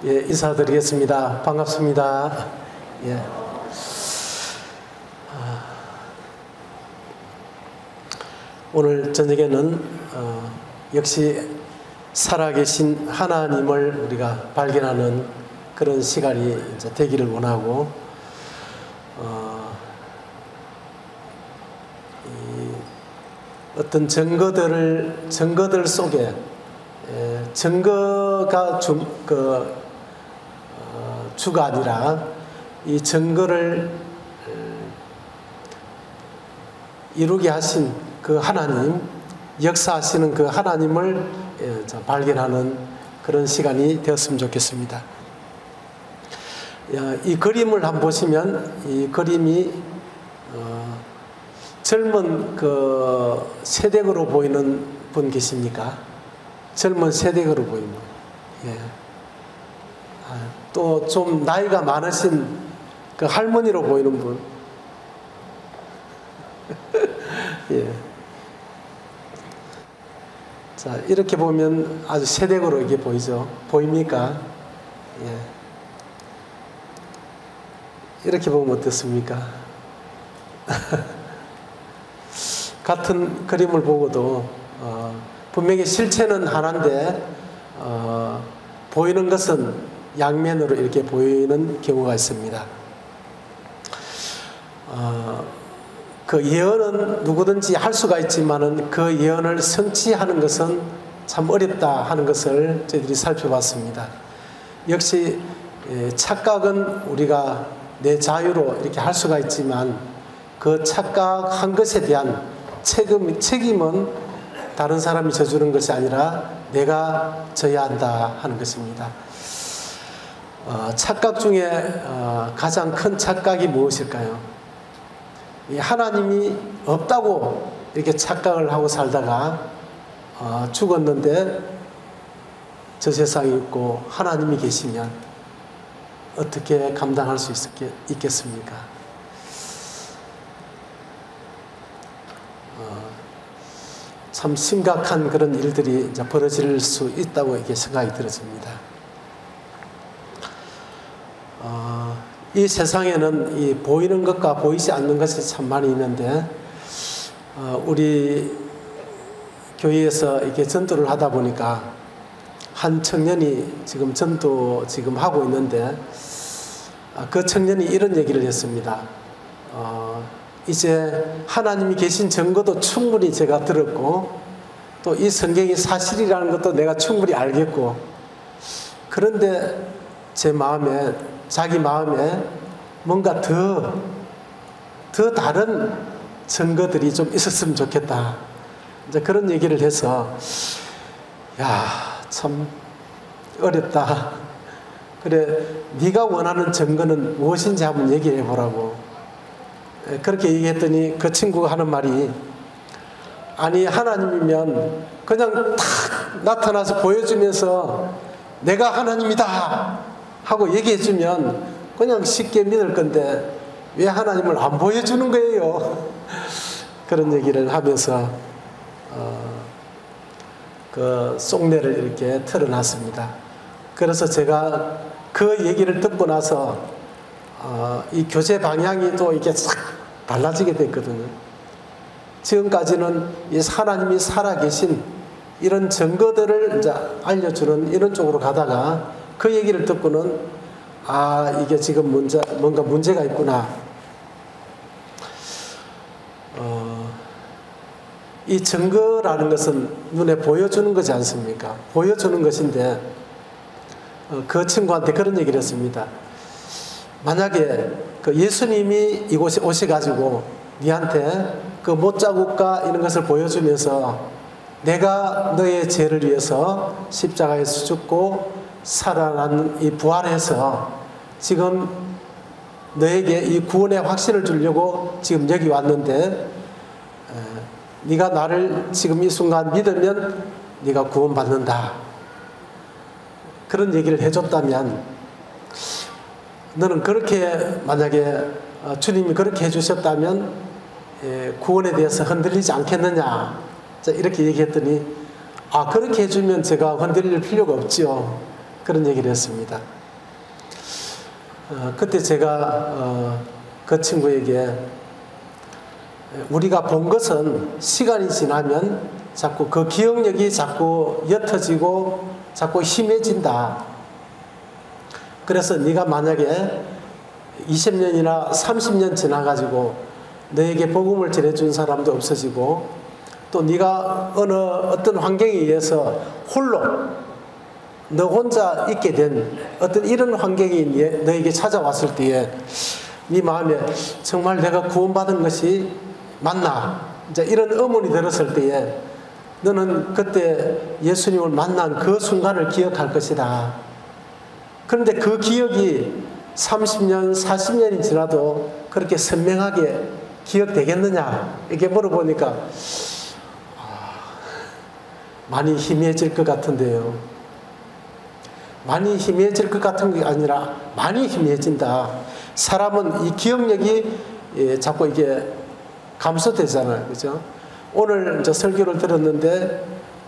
예, 인사드리겠습니다. 반갑습니다. 예. 오늘 저녁에는 역시 살아계신 하나님을 우리가 발견하는 그런 시간이 이제 되기를 원하고, 어떤 증거들 속에 증거가 주가 아니라 이 증거를 이루게 하신 그 하나님, 역사하시는 그 하나님을 발견하는 그런 시간이 되었으면 좋겠습니다. 이 그림을 한번 보시면, 이 그림이 젊은 그 세댁으로 보이는 분 계십니까? 젊은 세댁으로 보이는 분. 예. 또 좀 나이가 많으신 그 할머니로 보이는 분. 예. 자, 이렇게 보면 아주 세댁으로 이렇게 보이죠? 보입니까? 예. 이렇게 보면 어떻습니까? 같은 그림을 보고도 분명히 실체는 하나인데 보이는 것은 양면으로 이렇게 보이는 경우가 있습니다. 그 예언은 누구든지 할 수가 있지만은 그 예언을 성취하는 것은 참 어렵다 하는 것을 저희들이 살펴봤습니다. 역시 착각은 우리가 내 자유로 이렇게 할 수가 있지만 그 착각한 것에 대한 책임은 다른 사람이 져주는 것이 아니라 내가 져야 한다 하는 것입니다. 착각 중에 가장 큰 착각이 무엇일까요? 하나님이 없다고 이렇게 착각을 하고 살다가 죽었는데 저 세상에 있고 하나님이 계시면 어떻게 감당할 수 있겠습니까? 참 심각한 그런 일들이 이제 벌어질 수 있다고 이렇게 생각이 들어집니다. 이 세상에는 이 보이는 것과 보이지 않는 것이 참 많이 있는데, 우리 교회에서 이렇게 전도를 하다 보니까 한 청년이 지금 전도 하고 있는데, 그 청년이 이런 얘기를 했습니다. 이제 하나님이 계신 증거도 충분히 제가 들었고, 또 이 성경이 사실이라는 것도 내가 충분히 알겠고, 그런데 자기 마음에 뭔가 더 다른 증거들이 좀 있었으면 좋겠다. 이제 그런 얘기를 해서, 야, 참 어렵다. 그래, 네가 원하는 증거는 무엇인지 한번 얘기해 보라고. 그렇게 얘기했더니 그 친구가 하는 말이, 아니 하나님이면 그냥 탁 나타나서 보여주면서 내가 하나님이다 하고 얘기해주면 그냥 쉽게 믿을 건데 왜 하나님을 안 보여주는 거예요? 그런 얘기를 하면서 그 속내를 이렇게 털어놨습니다. 그래서 제가 그 얘기를 듣고 나서 이 교제 방향이 또 이렇게 싹 달라지게 됐거든요. 지금까지는 이 하나님이 살아계신 이런 증거들을 이제 알려주는 이런 쪽으로 가다가 그 얘기를 듣고는 이게 지금 뭔가 문제가 있구나. 이 증거라는 것은 눈에 보여주는 거지 않습니까? 보여주는 것인데 그 친구한테 그런 얘기를 했습니다. 만약에 그 예수님이 이곳에 오셔가지고 니한테 그 못자국과 이런 것을 보여주면서 내가 너의 죄를 위해서 십자가에서 죽고 살아난 이 부활해서 지금 너에게 이 구원의 확신을 주려고 지금 여기 왔는데, 네가 나를 지금 이 순간 믿으면 네가 구원받는다. 그런 얘기를 해줬다면, 너는 그렇게 만약에 주님이 그렇게 해주셨다면 구원에 대해서 흔들리지 않겠느냐. 자, 이렇게 얘기했더니 그렇게 해주면 제가 흔들릴 필요가 없지요. 그런 얘기를 했습니다. 그때 제가 그 친구에게 우리가 본 것은 시간이 지나면 자꾸 그 기억력이 자꾸 옅어지고 자꾸 희미해진다. 그래서 네가 만약에 20년이나 30년 지나가지고 너에게 복음을 전해준 사람도 없어지고 또 네가 어떤 환경에 의해서 홀로 너 혼자 있게 된 어떤 이런 환경이 너에게 찾아왔을 때에 네 마음에 정말 내가 구원받은 것이 맞나? 이제 이런 의문이 들었을 때에 너는 그때 예수님을 만난 그 순간을 기억할 것이다. 그런데 그 기억이 30년, 40년이 지나도 그렇게 선명하게 기억되겠느냐? 이렇게 물어보니까 많이 희미해질 것 같은데요. 많이 희미해질 것 같은 게 아니라 많이 희미해진다. 사람은 이 기억력이 자꾸 이게 감소되잖아요. 그죠? 오늘 이제 설교를 들었는데,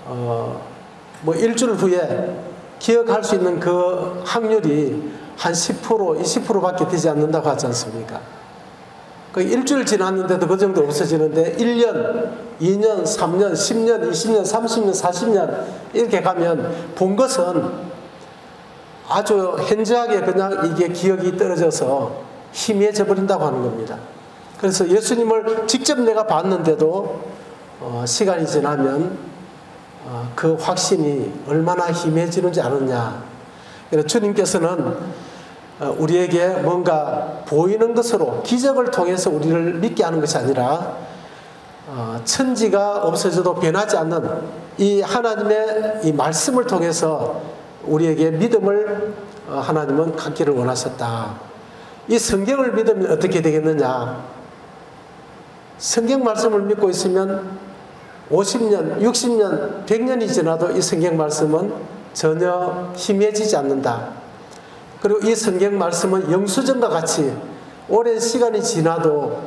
뭐 일주일 후에 기억할 수 있는 그 확률이 한 10%, 20%밖에 되지 않는다고 하지 않습니까? 그 일주일 지났는데도 그 정도 없어지는데 1년, 2년, 3년, 10년, 20년, 30년, 40년 이렇게 가면 본 것은 아주 현저하게 그냥 이게 기억이 떨어져서 희미해져 버린다고 하는 겁니다. 그래서 예수님을 직접 내가 봤는데도 시간이 지나면 그 확신이 얼마나 희미해지는지 아느냐. 그래서 주님께서는 우리에게 뭔가 보이는 것으로 기적을 통해서 우리를 믿게 하는 것이 아니라 천지가 없어져도 변하지 않는 이 하나님의 이 말씀을 통해서 우리에게 믿음을 하나님은 갖기를 원하셨다. 이 성경을 믿으면 어떻게 되겠느냐? 성경 말씀을 믿고 있으면 50년, 60년, 100년이 지나도 이 성경 말씀은 전혀 희미해지지 않는다. 그리고 이 성경 말씀은 영수증과 같이 오랜 시간이 지나도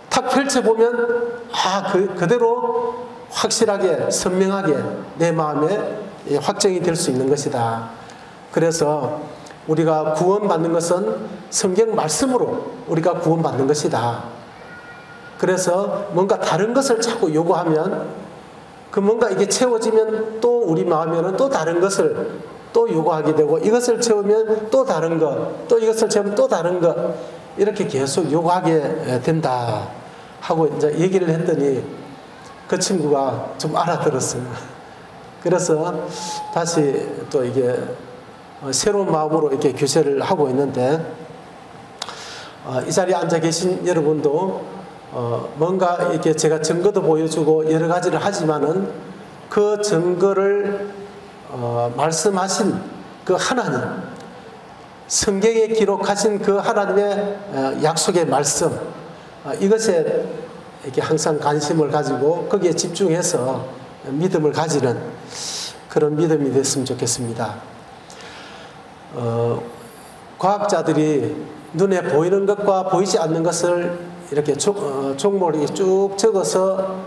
탁 펼쳐보면 그대로 확실하게 선명하게 내 마음에 확정이 될 수 있는 것이다. 그래서 우리가 구원받는 것은 성경 말씀으로 우리가 구원받는 것이다. 그래서 뭔가 다른 것을 자꾸 요구하면 그 뭔가 이게 채워지면 또 우리 마음에는 또 다른 것을 또 요구하게 되고 이것을 채우면 또 다른 것, 또 이것을 채우면 또 다른 것 이렇게 계속 요구하게 된다 하고 이제 얘기를 했더니 그 친구가 좀 알아들었어요. 그래서 다시 또 이게 새로운 마음으로 이렇게 교제를 하고 있는데 이 자리에 앉아 계신 여러분도 뭔가 이렇게 제가 증거도 보여주고 여러 가지를 하지만은 그 증거를 말씀하신 그 하나님, 성경에 기록하신 그 하나님의 약속의 말씀, 이것에 이렇게 항상 관심을 가지고 거기에 집중해서 믿음을 가지는 그런 믿음이 됐으면 좋겠습니다. 과학자들이 눈에 보이는 것과 보이지 않는 것을 이렇게 종목을 쭉 적어서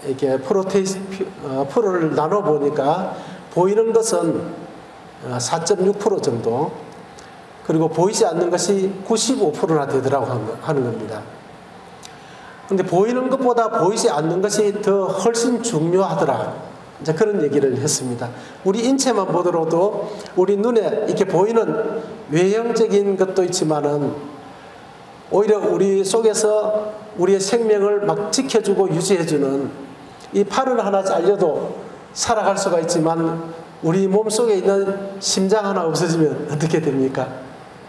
이렇게 프로를 나눠 보니까 보이는 것은 4.6% 정도, 그리고 보이지 않는 것이 95%나 되더라고 하는 겁니다. 근데 보이는 것보다 보이지 않는 것이 더 훨씬 중요하더라. 이제 그런 얘기를 했습니다. 우리 인체만 보더라도 우리 눈에 이렇게 보이는 외형적인 것도 있지만은 오히려 우리 속에서 우리의 생명을 막 지켜주고 유지해주는 이 팔을 하나 잘려도 살아갈 수가 있지만 우리 몸 속에 있는 심장 하나 없어지면 어떻게 됩니까?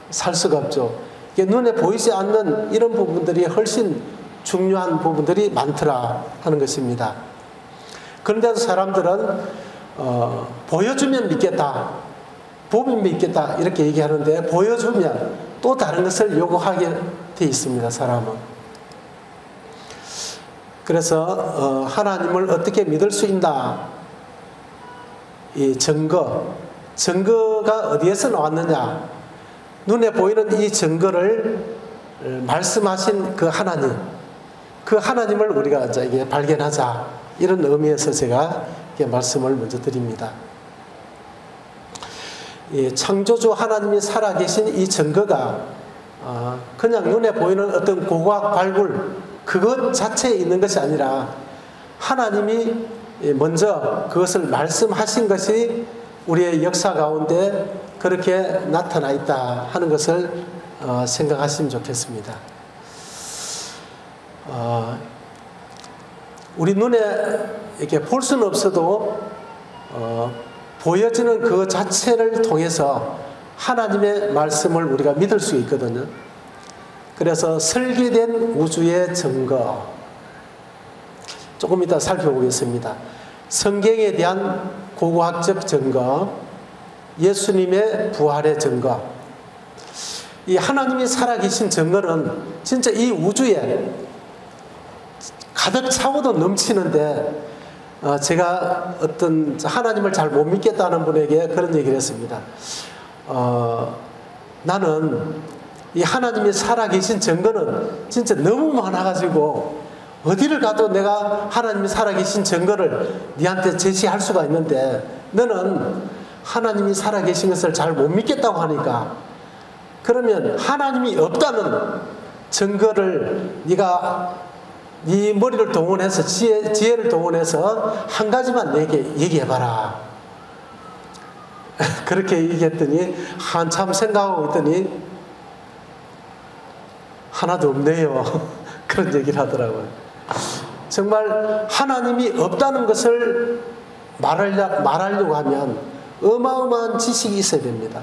살 수가 없죠. 이게 눈에 보이지 않는 이런 부분들이 훨씬 중요한 부분들이 많더라 하는 것입니다. 그런데도 사람들은 보여주면 믿겠다, 보면 믿겠다 이렇게 얘기하는데 보여주면 또 다른 것을 요구하게 돼 있습니다. 사람은. 그래서 하나님을 어떻게 믿을 수 있나, 이 증거가 어디에서 나왔느냐, 눈에 보이는 이 증거를 말씀하신 그 하나님을 우리가 이제 발견하자, 이런 의미에서 제가 이렇게 말씀을 먼저 드립니다. 창조주 하나님이 살아계신 이 증거가 그냥 눈에 보이는 어떤 고고학 발굴 그것 자체에 있는 것이 아니라 하나님이 먼저 그것을 말씀하신 것이 우리의 역사 가운데 그렇게 나타나 있다 하는 것을 생각하시면 좋겠습니다. 우리 눈에 이렇게 볼 수는 없어도 보여지는 그 자체를 통해서 하나님의 말씀을 우리가 믿을 수 있거든요. 그래서 설계된 우주의 증거 조금 이따 살펴보겠습니다. 성경에 대한 고고학적 증거, 예수님의 부활의 증거, 이 하나님이 살아계신 증거는 진짜 이 우주에 가득 차고도 넘치는데 제가 어떤 하나님을 잘 못 믿겠다는 분에게 그런 얘기를 했습니다. 나는 이 하나님이 살아계신 증거는 진짜 너무 많아가지고 어디를 가도 내가 하나님이 살아계신 증거를 네한테 제시할 수가 있는데 너는 하나님이 살아계신 것을 잘 못 믿겠다고 하니까 그러면 하나님이 없다는 증거를 네가 네 머리를 동원해서 지혜를 동원해서 한 가지만 내게 얘기해봐라. 그렇게 얘기했더니 한참 생각하고 있더니 하나도 없네요. 그런 얘기를 하더라고요. 정말 하나님이 없다는 것을 말하려고 하면 어마어마한 지식이 있어야 됩니다.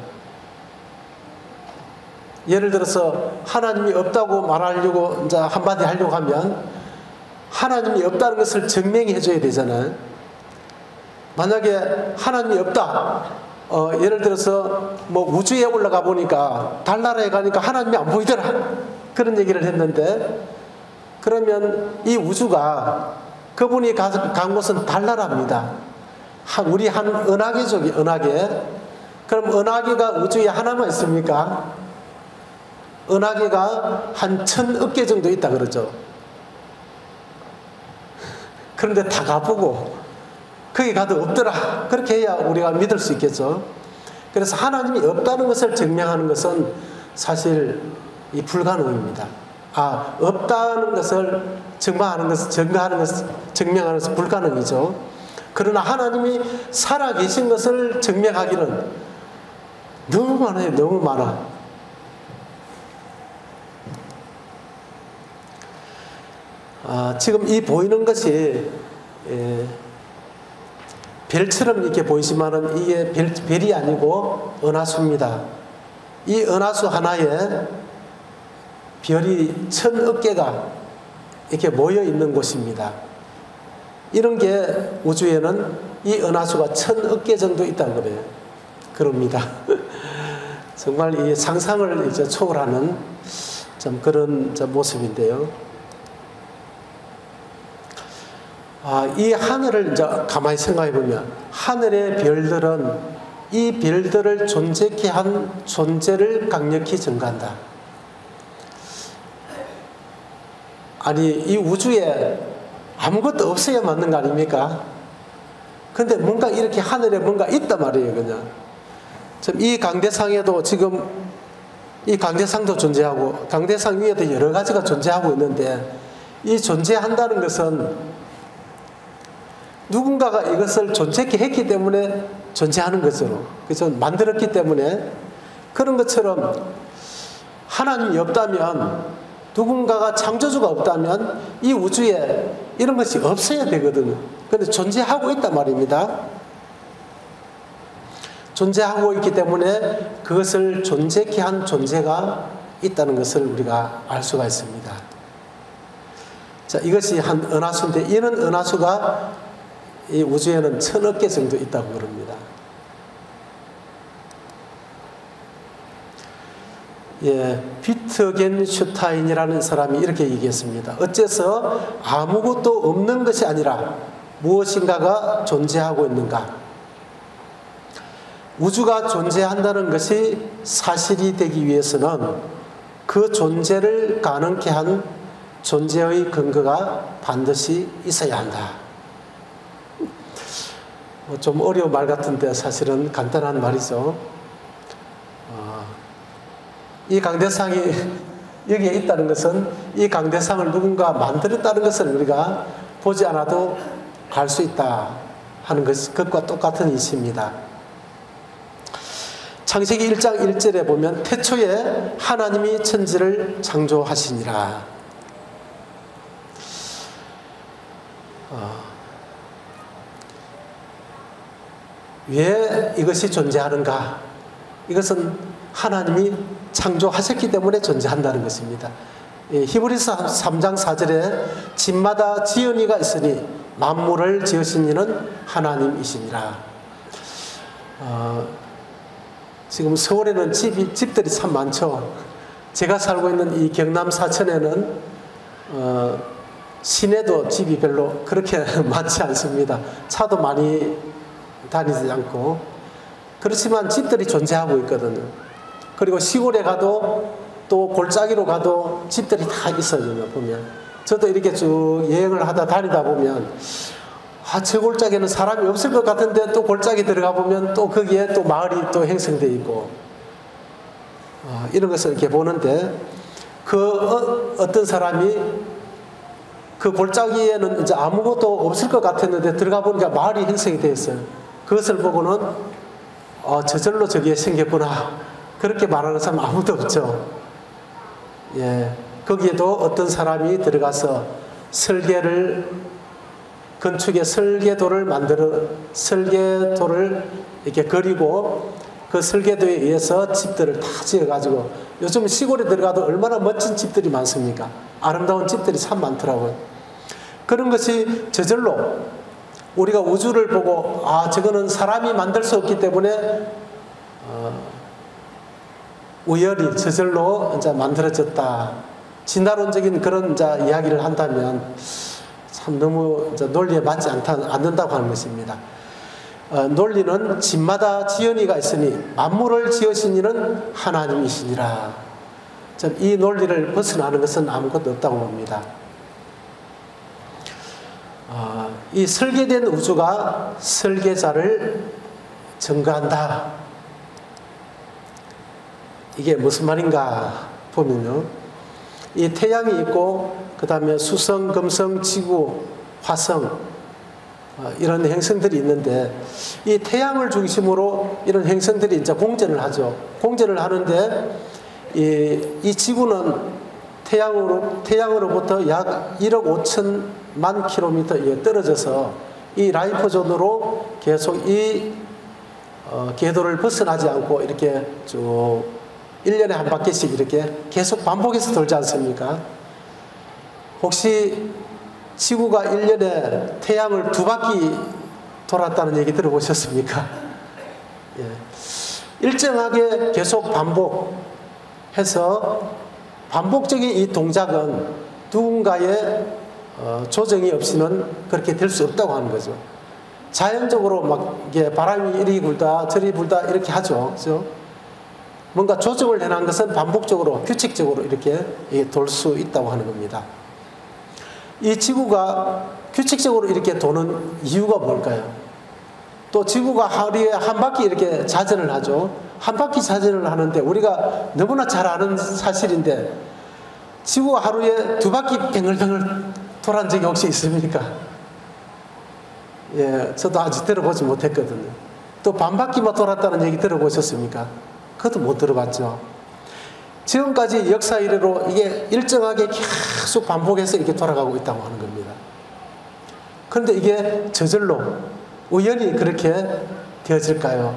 예를 들어서 하나님이 없다고 말하려고 이제 한마디 하려고 하면 하나님이 없다는 것을 증명해 줘야 되잖아요. 만약에 하나님이 없다, 예를 들어서 뭐 우주에 올라가 보니까 달나라에 가니까 하나님이 안 보이더라 그런 얘기를 했는데 그러면 이 우주가 그분이 간 곳은 달나라입니다. 우리 한 은하계족이 은하계. 그럼 은하계가 우주에 하나만 있습니까? 은하계가 한 1000억 개 정도 있다 그러죠. 그런데 다 가보고 거기 가도 없더라 그렇게 해야 우리가 믿을 수 있겠죠. 그래서 하나님이 없다는 것을 증명하는 것은 사실 불가능입니다. 없다는 것을 증명하는 것은 불가능이죠. 그러나 하나님이 살아계신 것을 증명하기는 너무 많아요. 너무 많아. 지금 이 보이는 것이 별처럼 이렇게 보이지만은 이게 별이 아니고 은하수입니다. 이 은하수 하나에 별이 1000억 개가 이렇게 모여 있는 곳입니다. 이런 게 우주에는 이 은하수가 1000억 개 정도 있다는 거예요. 그럽니다. 정말 이 상상을 이제 초월하는 좀 그런 모습인데요. 이 하늘을 이제 가만히 생각해 보면 하늘의 별들은 이 별들을 존재케 한 존재를 강력히 증가한다. 아니 이 우주에 아무것도 없어야 맞는 거 아닙니까? 근데 뭔가 이렇게 하늘에 뭔가 있단 말이에요. 그냥 이 강대상에도 지금 이 강대상도 존재하고 강대상 위에도 여러 가지가 존재하고 있는데 이 존재한다는 것은 누군가가 이것을 존재케 했기 때문에 존재하는 거죠. 그래서 만들었기 때문에 그런 것처럼 하나님이 없다면 누군가가 창조주가 없다면 이 우주에 이런 것이 없어야 되거든요. 그런데 존재하고 있단 말입니다. 존재하고 있기 때문에 그것을 존재케 한 존재가 있다는 것을 우리가 알 수가 있습니다. 자, 이것이 한 은하수인데 이런 은하수가 이 우주에는 1000억 개 정도 있다고 그럽니다. 비트겐슈타인이라는 사람이 이렇게 얘기했습니다. 어째서 아무것도 없는 것이 아니라 무엇인가가 존재하고 있는가? 우주가 존재한다는 것이 사실이 되기 위해서는 그 존재를 가능케 한 존재의 근거가 반드시 있어야 한다. 좀 어려운 말 같은데 사실은 간단한 말이죠. 이 강대상이 여기에 있다는 것은 이 강대상을 누군가 만들었다는 것을 우리가 보지 않아도 알 수 있다 하는 것과 똑같은 이치입니다. 창세기 1장 1절에 보면 태초에 하나님이 천지를 창조하시니라. 왜 이것이 존재하는가? 이것은 하나님이 창조하셨기 때문에 존재한다는 것입니다. 히브리서 3장 4절에 집마다 지은이가 있으니 만물을 지으신 이는 하나님이시니라. 지금 서울에는 집들이 참 많죠. 제가 살고 있는 이 경남 사천에는 시내도 집이 별로 그렇게 많지 않습니다. 차도 많이 다니지 않고. 그렇지만 집들이 존재하고 있거든요. 그리고 시골에 가도 또 골짜기로 가도 집들이 다 있어요. 보면 저도 이렇게 쭉 여행을 하다 다니다 보면 저 골짜기는 사람이 없을 것 같은데 또 골짜기 들어가 보면 또 거기에 또 마을이 또 형성되어 있고 이런 것을 이렇게 보는데 어떤 사람이 그 골짜기에는 이제 아무것도 없을 것 같았는데 들어가 보니까 마을이 형성이 되어 있어요. 그것을 보고는 저절로 저기에 생겼구나 그렇게 말하는 사람 아무도 없죠. 예, 거기에도 어떤 사람이 들어가서 건축의 설계도를 이렇게 그리고 그 설계도에 의해서 집들을 다 지어가지고 요즘 시골에 들어가도 얼마나 멋진 집들이 많습니까? 아름다운 집들이 참 많더라고요. 그런 것이 저절로 우리가 우주를 보고 저거는 사람이 만들 수 없기 때문에 우연히 저절로 이제 만들어졌다. 진화론적인 그런 이제 이야기를 한다면 참 너무 이제 논리에 맞지 않는다고 하는 것입니다. 논리는 집마다 지은이가 있으니 만물을 지으신 이는 하나님이시니라. 이 논리를 벗어나는 것은 아무것도 없다고 봅니다. 이 설계된 우주가 설계자를 증거한다. 이게 무슨 말인가 보면요. 이 태양이 있고 그 다음에 수성, 금성, 지구, 화성 이런 행성들이 있는데 이 태양을 중심으로 이런 행성들이 이제 공전을 하죠. 공전을 하는데 이 지구는 태양으로부터 약 1억 5천만 킬로미터 떨어져서 이 라이프존으로 계속 이 궤도를 벗어나지 않고 이렇게 쭉 1년에 한 바퀴씩 이렇게 계속 반복해서 돌지 않습니까? 혹시 지구가 1년에 태양을 2바퀴 돌았다는 얘기 들어보셨습니까? 예. 일정하게 계속 반복해서 반복적인 이 동작은 누군가의 조정이 없이는 그렇게 될 수 없다고 하는 거죠. 자연적으로 막 이게 바람이 이리 불다 저리 불다 이렇게 하죠. 그죠? 뭔가 조정을 해놓은 것은 반복적으로 규칙적으로 이렇게 돌 수 있다고 하는 겁니다. 이 지구가 규칙적으로 이렇게 도는 이유가 뭘까요? 또 지구가 하루에 한 바퀴 이렇게 자전을 하죠. 한 바퀴 자전을 하는데 우리가 너무나 잘 아는 사실인데 지구가 하루에 2바퀴 뱅글뱅글 돌아온 적이 혹시 있습니까? 예, 저도 아직 들어보지 못했거든요. 또 반바퀴만 돌았다는 얘기 들어보셨습니까? 그것도 못 들어봤죠. 지금까지 역사 이래로 이게 일정하게 계속 반복해서 이렇게 돌아가고 있다고 하는 겁니다. 그런데 이게 저절로 우연히 그렇게 되어질까요?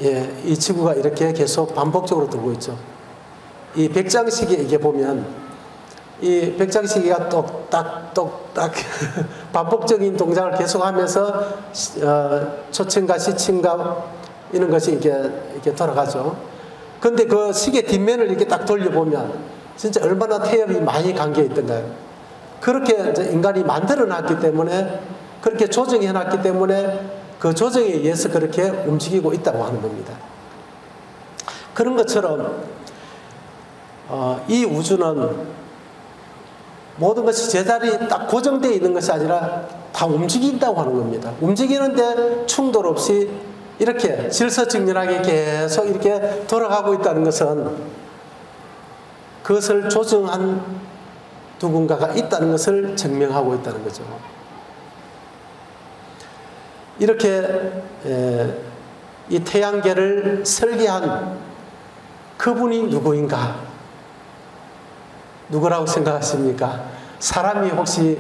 예, 이 지구가 이렇게 계속 반복적으로 돌고 있죠. 이 백장시계 이게 보면 이 백장시계가 똑딱똑딱 반복적인 동작을 계속하면서 초침과 시침과 이런 것이 이렇게 돌아가죠. 그런데 그 시계 뒷면을 이렇게 딱 돌려보면 진짜 얼마나 태엽이 많이 감겨 있던가요? 그렇게 이제 인간이 만들어놨기 때문에 그렇게 조정해놨기 때문에 그 조정에 의해서 그렇게 움직이고 있다고 하는 겁니다. 그런 것처럼 이 우주는 모든 것이 제자리에 딱 고정되어 있는 것이 아니라 다 움직인다고 하는 겁니다. 움직이는데 충돌 없이 이렇게 질서정연하게 계속 이렇게 돌아가고 있다는 것은 그것을 조정한 누군가가 있다는 것을 증명하고 있다는 거죠. 이렇게 이 태양계를 설계한 그분이 누구인가? 누구라고 생각하십니까? 사람이 혹시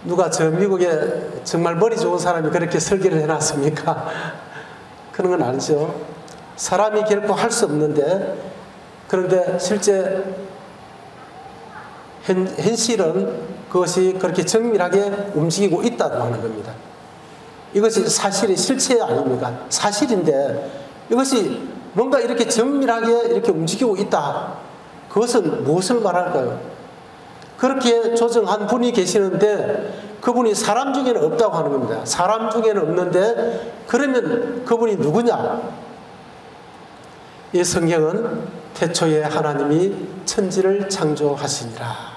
누가 저 미국에 정말 머리 좋은 사람이 그렇게 설계를 해놨습니까? 그런 건 아니죠. 사람이 결코 할 수 없는데, 그런데 실제 현실은 그것이 그렇게 정밀하게 움직이고 있다고 하는 겁니다. 이것이 사실이 실체 아닙니까? 사실인데 이것이 뭔가 이렇게 정밀하게 이렇게 움직이고 있다. 그것은 무엇을 말할까요? 그렇게 조정한 분이 계시는데 그분이 사람 중에는 없다고 하는 겁니다. 사람 중에는 없는데 그러면 그분이 누구냐? 이 성경은 태초에 하나님이 천지를 창조하시니라.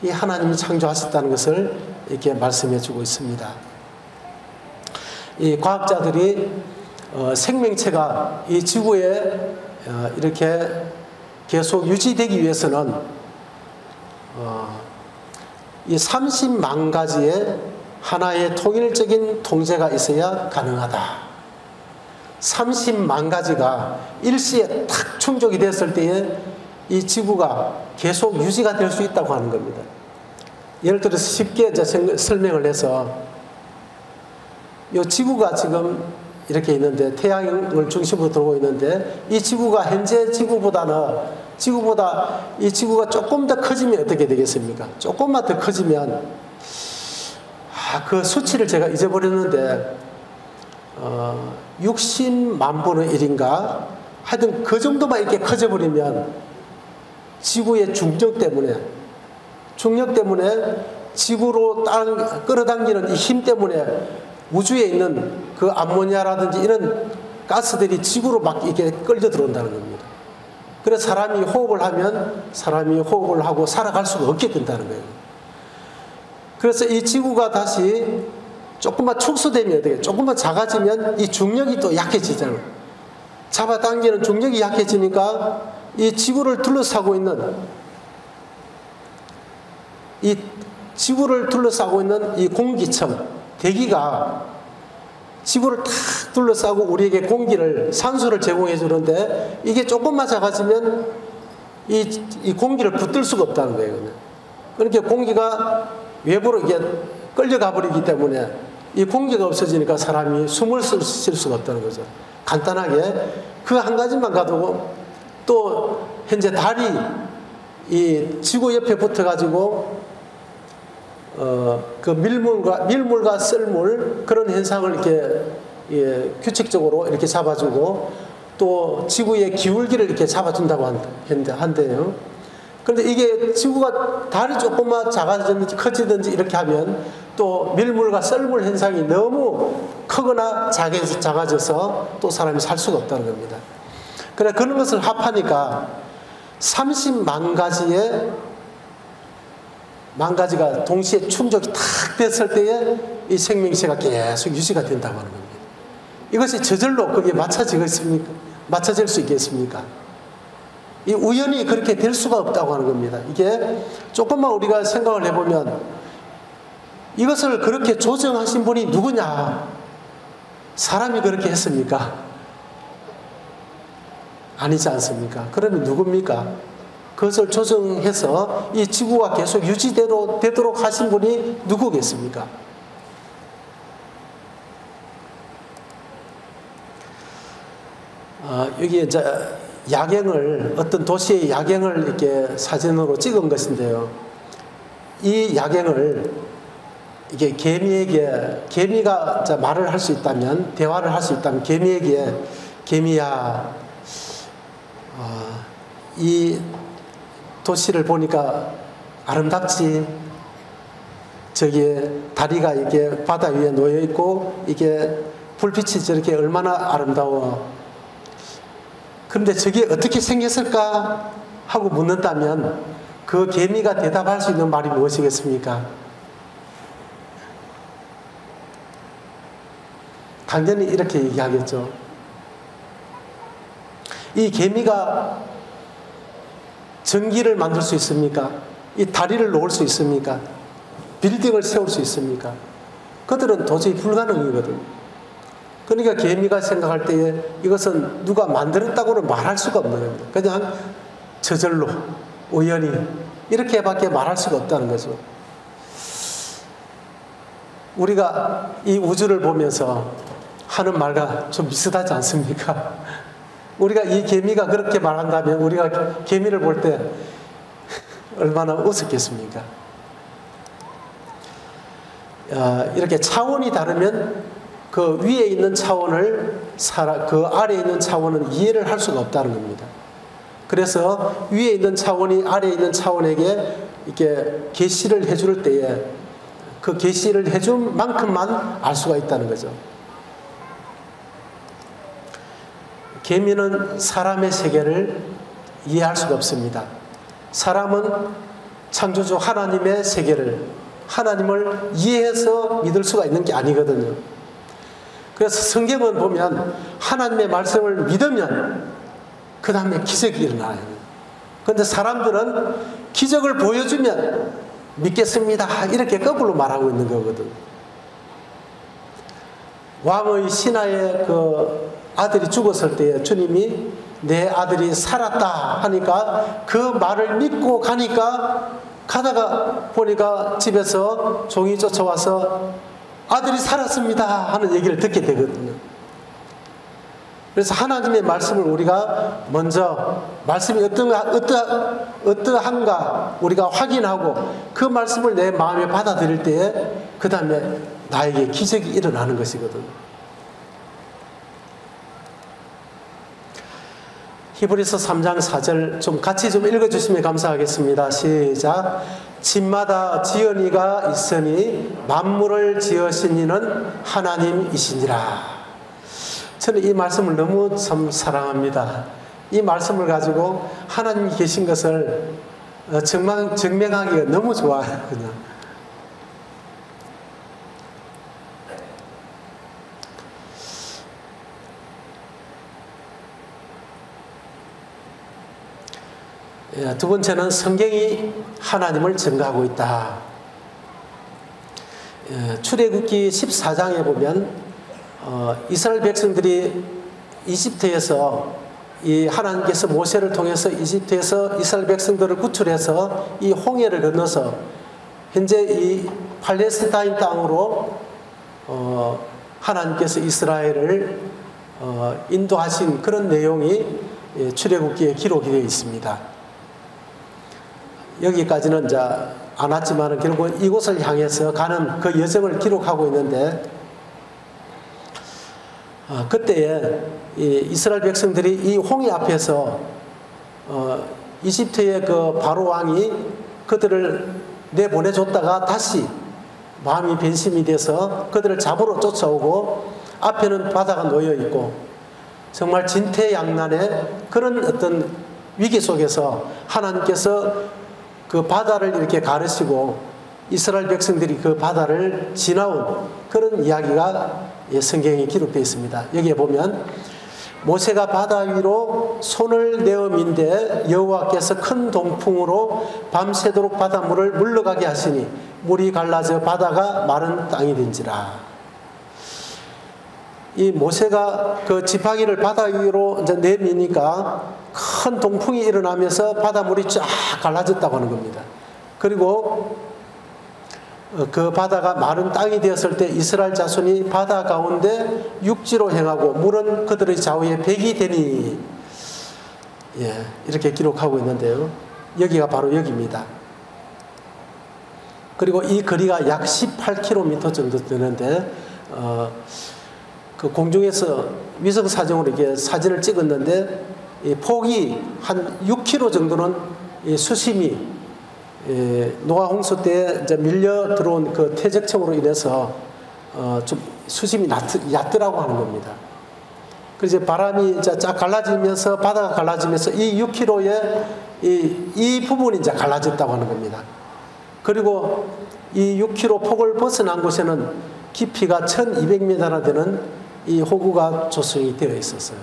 이 하나님이 창조하셨다는 것을 이렇게 말씀해 주고 있습니다. 이 과학자들이 생명체가 이 지구에 이렇게 계속 유지되기 위해서는 이 30만 가지의 하나의 통일적인 통제가 있어야 가능하다. 30만 가지가 일시에 탁 충족이 됐을 때에 이 지구가 계속 유지가 될 수 있다고 하는 겁니다. 예를 들어서 쉽게 설명을 해서 이 지구가 지금 이렇게 있는데 태양을 중심으로 돌고 있는데 이 지구가 현재 지구보다 이 지구가 조금 더 커지면 어떻게 되겠습니까? 조금만 더 커지면 그 수치를 제가 잊어버렸는데 60만 분의 1인가 하여튼 그 정도만 이렇게 커져버리면 지구의 중력 때문에 지구로 끌어당기는 이 힘 때문에 우주에 있는 그 암모니아라든지 이런 가스들이 지구로 막 이렇게 끌려 들어온다는 겁니다. 그래서 사람이 호흡을 하면 사람이 호흡을 하고 살아갈 수가 없게 된다는 거예요. 그래서 이 지구가 다시 조금만 축소되면 어떻게, 조금만 작아지면 이 중력이 또 약해지잖아요. 잡아당기는 중력이 약해지니까 이 지구를 둘러싸고 있는 이 공기층, 대기가 지구를 탁 둘러싸고 우리에게 공기를, 산소를 제공해 주는데 이게 조금만 작아지면 이 공기를 붙들 수가 없다는 거예요. 그러니까 공기가 외부로 이게 끌려가 버리기 때문에 이 공기가 없어지니까 사람이 숨을 쉴 수가 없다는 거죠. 간단하게 그 한 가지만 가도 또 현재 달이 이 지구 옆에 붙어 가지고 그 밀물과 썰물 그런 현상을 이렇게 규칙적으로 이렇게 잡아주고 또 지구의 기울기를 이렇게 잡아준다고 한대요. 그런데 이게 지구가 달이 조금만 작아지든지 커지든지 이렇게 하면 또 밀물과 썰물 현상이 너무 크거나 작아져서 또 사람이 살 수가 없다는 겁니다. 그래 그런 것을 합하니까 30만 가지가 동시에 충족이 탁 됐을 때에 이 생명체가 계속 유지가 된다고 하는 겁니다. 이것이 저절로 거기에 맞춰질 수 있겠습니까? 이 우연히 그렇게 될 수가 없다고 하는 겁니다. 이게 조금만 우리가 생각을 해보면 이것을 그렇게 조정하신 분이 누구냐? 사람이 그렇게 했습니까? 아니지 않습니까? 그러면 누굽니까? 그것을 조정해서 이 지구가 계속 유지되도록 하신 분이 누구겠습니까? 여기 이제 어떤 도시의 야경을 이렇게 사진으로 찍은 것인데요. 이 야경을 이게 개미가 말을 할 수 있다면, 대화를 할 수 있다면 개미에게, 개미야, 이 도시를 보니까 아름답지? 저기에 다리가 이게 바다 위에 놓여 있고 이게 불빛이 저렇게 얼마나 아름다워. 그런데 저게 어떻게 생겼을까 하고 묻는다면 그 개미가 대답할 수 있는 말이 무엇이겠습니까? 당연히 이렇게 얘기하겠죠. 이 개미가 전기를 만들 수 있습니까? 이 다리를 놓을 수 있습니까? 빌딩을 세울 수 있습니까? 그들은 도저히 불가능이거든. 그러니까 개미가 생각할 때에 이것은 누가 만들었다고는 말할 수가 없는 겁니다. 그냥 저절로, 우연히 이렇게밖에 말할 수가 없다는 거죠. 우리가 이 우주를 보면서 하는 말과 좀 비슷하지 않습니까? 우리가 이 개미가 그렇게 말한다면 우리가 개미를 볼 때 얼마나 웃었겠습니까? 이렇게 차원이 다르면 그 위에 있는 차원을 그 아래에 있는 차원은 이해를 할 수가 없다는 겁니다. 그래서 위에 있는 차원이 아래에 있는 차원에게 이렇게 계시를 해줄 때에 그 계시를 해준 만큼만 알 수가 있다는 거죠. 개미는 사람의 세계를 이해할 수가 없습니다. 사람은 창조주 하나님의 세계를, 하나님을 이해해서 믿을 수가 있는 게 아니거든요. 그래서 성경은 보면 하나님의 말씀을 믿으면 그 다음에 기적이 일어나요. 그런데 사람들은 기적을 보여주면 믿겠습니다, 이렇게 거꾸로 말하고 있는 거거든. 왕의 신하의 그 아들이 죽었을 때 주님이 내 아들이 살았다 하니까 그 말을 믿고 가다가 보니까 집에서 종이 쫓아와서 아들이 살았습니다 하는 얘기를 듣게 되거든요. 그래서 하나님의 말씀을 우리가 먼저 말씀이 어떠한가 우리가 확인하고 그 말씀을 내 마음에 받아들일 때에 그 다음에 나에게 기적이 일어나는 것이거든요. 히브리서 3장 4절 좀 같이 좀 읽어주시면 감사하겠습니다. 시작. 집마다 지은이가 있으니 만물을 지으신 이는 하나님이시니라. 저는 이 말씀을 너무 참 사랑합니다. 이 말씀을 가지고 하나님이 계신 것을 증명하기가 너무 좋아요. 그냥. 두 번째는 성경이 하나님을 증거하고 있다. 출애굽기 14장에 보면 이스라엘 백성들이 이집트에서 이 하나님께서 모세를 통해서 이집트에서 이스라엘 백성들을 구출해서 이 홍해를 건너서 현재 이 팔레스타인 땅으로 하나님께서 이스라엘을 인도하신 그런 내용이 출애굽기에 기록이 되어 있습니다. 여기까지는 이제 안 왔지만 결국은 이곳을 향해서 가는 그 여정을 기록하고 있는데 그때에 이스라엘 백성들이 이 홍해 앞에서 이집트의 그 바로 왕이 그들을 내보내줬다가 다시 마음이 변심이 돼서 그들을 잡으러 쫓아오고 앞에는 바다가 놓여 있고 정말 진퇴양난의 그런 어떤 위기 속에서 하나님께서 그 바다를 이렇게 가르시고 이스라엘 백성들이 그 바다를 지나온 그런 이야기가 성경에 기록되어 있습니다. 여기에 보면 모세가 바다 위로 손을 내어 민데 여호와께서 큰 동풍으로 밤새도록 바닷물을 물러가게 하시니 물이 갈라져 바다가 마른 땅이 된지라. 이 모세가 그 지팡이를 바다 위로 이제 내미니까 큰 동풍이 일어나면서 바닷물이 쫙 갈라졌다고 하는 겁니다. 그리고 그 바다가 마른 땅이 되었을 때 이스라엘 자손이 바다 가운데 육지로 행하고 물은 그들의 좌우에 백이 되니, 이렇게 기록하고 있는데요. 여기가 바로 여기입니다. 그리고 이 거리가 약 18km 정도 되는데 그 공중에서 위성 사정으로 이렇게 사진을 찍었는데 이 폭이 한 6km 정도는 이 수심이 노아 홍수 때 이제 밀려 들어온 그 퇴적층으로 인해서 좀 수심이 얕더라고 하는 겁니다. 그래서 바람이 이제 쫙 갈라지면서 바다가 갈라지면서 이 6km의 이 부분이 이제 갈라졌다고 하는 겁니다. 그리고 이 6km 폭을 벗어난 곳에는 깊이가 1200m나 되는 이 호구가 조성이 되어 있었어요.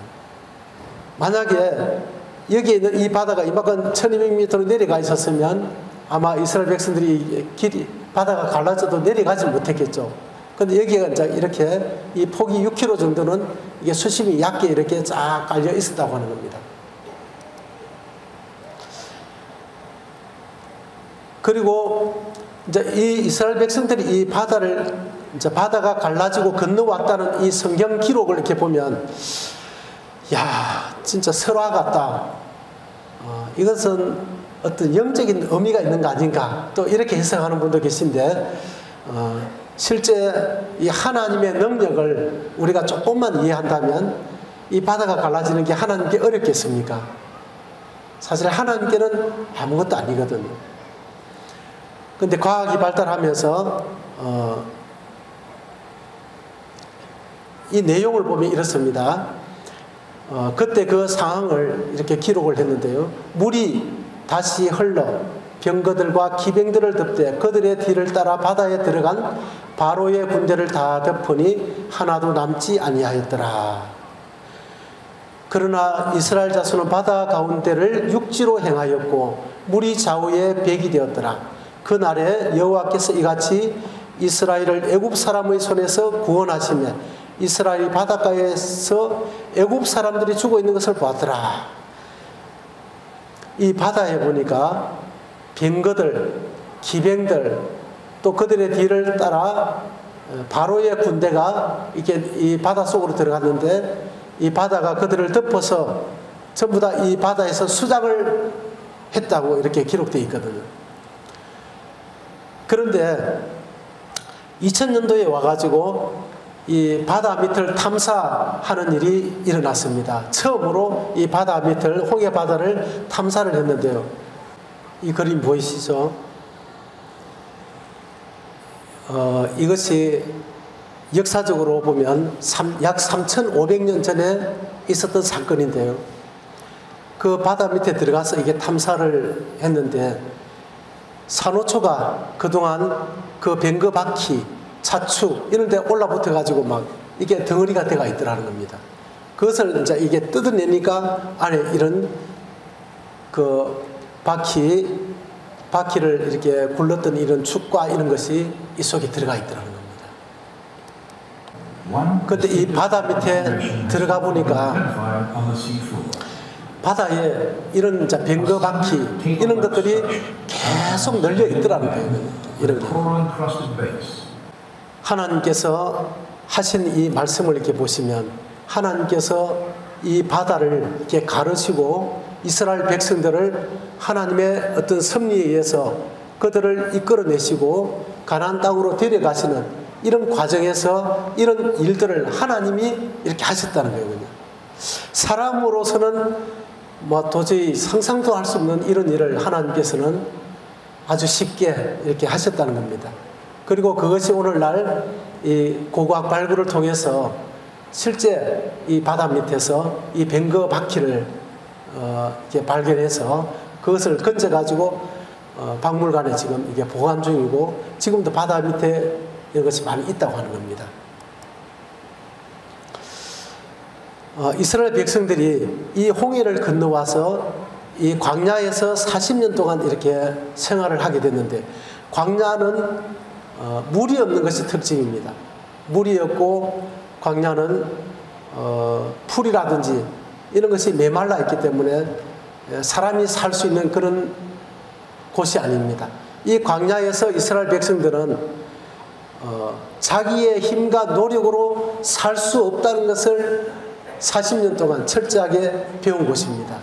만약에 여기에 있는 이 바다가 이만큼 1200m로 내려가 있었으면 아마 이스라엘 백성들이 바다가 갈라져도 내려가지 못했겠죠. 근데 여기가 이제 이렇게 이 폭이 6km 정도는 이게 수심이 얕게 이렇게 쫙 깔려 있었다고 하는 겁니다. 그리고 이제 이 이스라엘 백성들이 이 바다를 이제 바다가 갈라지고 건너왔다는 이 성경 기록을 이렇게 보면, 야, 진짜 설화 같다. 이것은 어떤 영적인 의미가 있는 거 아닌가. 또 이렇게 해석하는 분도 계신데, 실제 이 하나님의 능력을 우리가 조금만 이해한다면 이 바다가 갈라지는 게 하나님께 어렵겠습니까? 사실 하나님께는 아무것도 아니거든요. 근데 과학이 발달하면서 이 내용을 보면 이렇습니다. 그때 그 상황을 이렇게 기록을 했는데요. 물이 다시 흘러 병거들과 기병들을 덮되 그들의 뒤를 따라 바다에 들어간 바로의 군대를 다 덮으니 하나도 남지 아니하였더라. 그러나 이스라엘 자손은 바다 가운데를 육지로 행하였고 물이 좌우에 백이 되었더라. 그날에 여호와께서 이같이 이스라엘을 애굽 사람의 손에서 구원하시며 이스라엘이 바닷가에서 애굽 사람들이 죽어 있는 것을 보았더라. 이 바다에 보니까 병거들, 기병들, 또 그들의 뒤를 따라 바로의 군대가 이렇게 이 바다 속으로 들어갔는데 이 바다가 그들을 덮어서 전부 다 이 바다에서 수장을 했다고 이렇게 기록되어 있거든요. 그런데 2000년도에 와가지고 이 바다 밑을 탐사하는 일이 일어났습니다. 처음으로 이 바다 밑을, 홍해 바다를 탐사를 했는데요. 이 그림 보이시죠? 이것이 역사적으로 보면 약 3500년 전에 있었던 사건인데요. 그 바다 밑에 들어가서 이게 탐사를 했는데 산호초가 그동안 그 병거 바퀴, 차축 이런 데 올라붙어 가지고 막 이게 덩어리가 돼가 있더라는 겁니다. 그것을 이제 이게 뜯어내니까 안에 이런 그 바퀴를 이렇게 굴렀던 이런 축과 이런 것이 이 속에 들어가 있더라는 겁니다. 근데 이 바다 밑에 들어가 보니까 바다에 이런 병거 바퀴 이런 것들이 계속 널려 있더라는 거예요. 이런 게. 하나님께서 하신 이 말씀을 이렇게 보시면 하나님께서 이 바다를 이렇게 가르시고 이스라엘 백성들을 하나님의 어떤 섭리에 의해서 그들을 이끌어내시고 가나안 땅으로 데려가시는 이런 과정에서 이런 일들을 하나님이 이렇게 하셨다는 거거든요. 사람으로서는 도저히 상상도 할 수 없는 이런 일을 하나님께서는 아주 쉽게 이렇게 하셨다는 겁니다. 그리고 그것이 오늘날 이 고고학 발굴을 통해서 실제 이 바다 밑에서 이 병거 바퀴를 이렇게 발견해서 그것을 건져가지고 박물관에 지금 이게 보관 중이고 지금도 바다 밑에 이런 것이 많이 있다고 하는 겁니다. 이스라엘 백성들이 이 홍해를 건너와서 이 광야에서 40년 동안 이렇게 생활을 하게 됐는데 광야는 물이 없는 것이 특징입니다. 물이 없고 광야는 풀이라든지 이런 것이 메말라 있기 때문에 사람이 살 수 있는 그런 곳이 아닙니다. 이 광야에서 이스라엘 백성들은 자기의 힘과 노력으로 살 수 없다는 것을 40년 동안 철저하게 배운 곳입니다.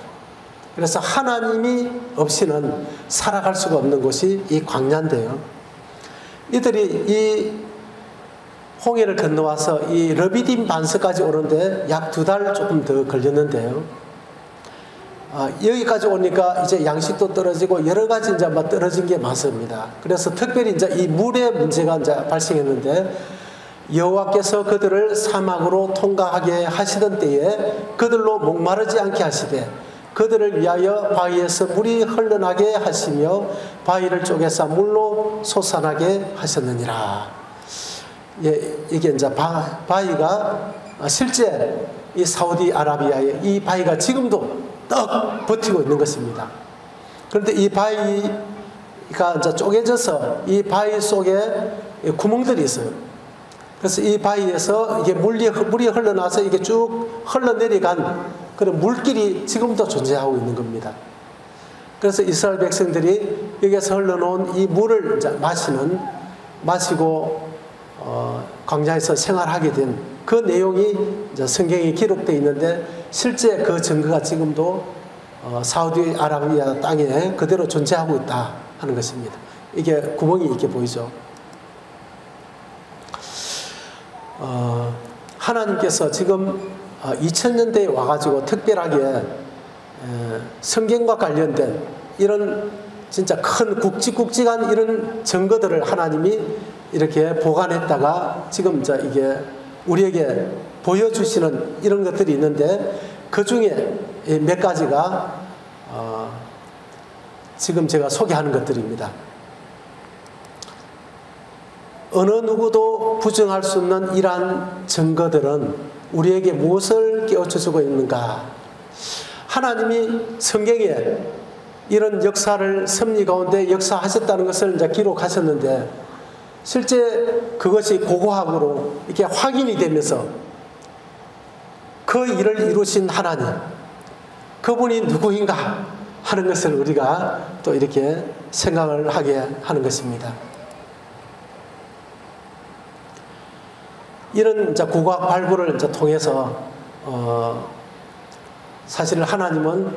그래서 하나님이 없이는 살아갈 수가 없는 곳이 이 광야인데요. 이들이 이 홍해를 건너와서 이 르비딤 반스까지 오는데 약 2달 조금 더 걸렸는데요. 여기까지 오니까 이제 양식도 떨어지고 여러 가지 이제 떨어진 게 많습니다. 그래서 특별히 이제 이 물의 문제가 이제 발생했는데 여호와께서 그들을 사막으로 통과하게 하시던 때에 그들로 목마르지 않게 하시되 그들을 위하여 바위에서 물이 흘러나게 하시며 바위를 쪼개서 물로 솟아나게 하셨느니라. 예, 이게 이제 바위가 실제 이 사우디아라비아의 이 바위가 지금도 떡 버티고 있는 것입니다. 그런데 이 바위가 이제 쪼개져서 이 바위 속에 구멍들이 있어요. 그래서 이 바위에서 이게 물이 흘러나서 이게 쭉 흘러내려간 그런 물길이 지금도 존재하고 있는 겁니다. 그래서 이스라엘 백성들이 여기에서 흘러놓은 이 물을 이제 마시고 광야에서 생활하게 된 그 내용이 이제 성경에 기록되어 있는데, 실제 그 증거가 지금도 사우디아라비아 땅에 그대로 존재하고 있다 하는 것입니다. 이게 구멍이 이렇게 보이죠. 하나님께서 지금 2000년대에 와가지고 특별하게 성경과 관련된 이런 진짜 큰 굵직굵직한 이런 증거들을 하나님이 이렇게 보관했다가 지금 이게 우리에게 보여주시는 이런 것들이 있는데, 그 중에 몇 가지가 지금 제가 소개하는 것들입니다. 어느 누구도 부정할 수 없는 이러한 증거들은 우리에게 무엇을 깨우쳐주고 있는가? 하나님이 성경에 이런 역사를 섭리 가운데 역사하셨다는 것을 이제 기록하셨는데, 실제 그것이 고고학으로 이렇게 확인이 되면서 그 일을 이루신 하나님, 그분이 누구인가 하는 것을 우리가 또 이렇게 생각을 하게 하는 것입니다. 이런 이제 고고학 발굴을 이제 통해서 사실 하나님은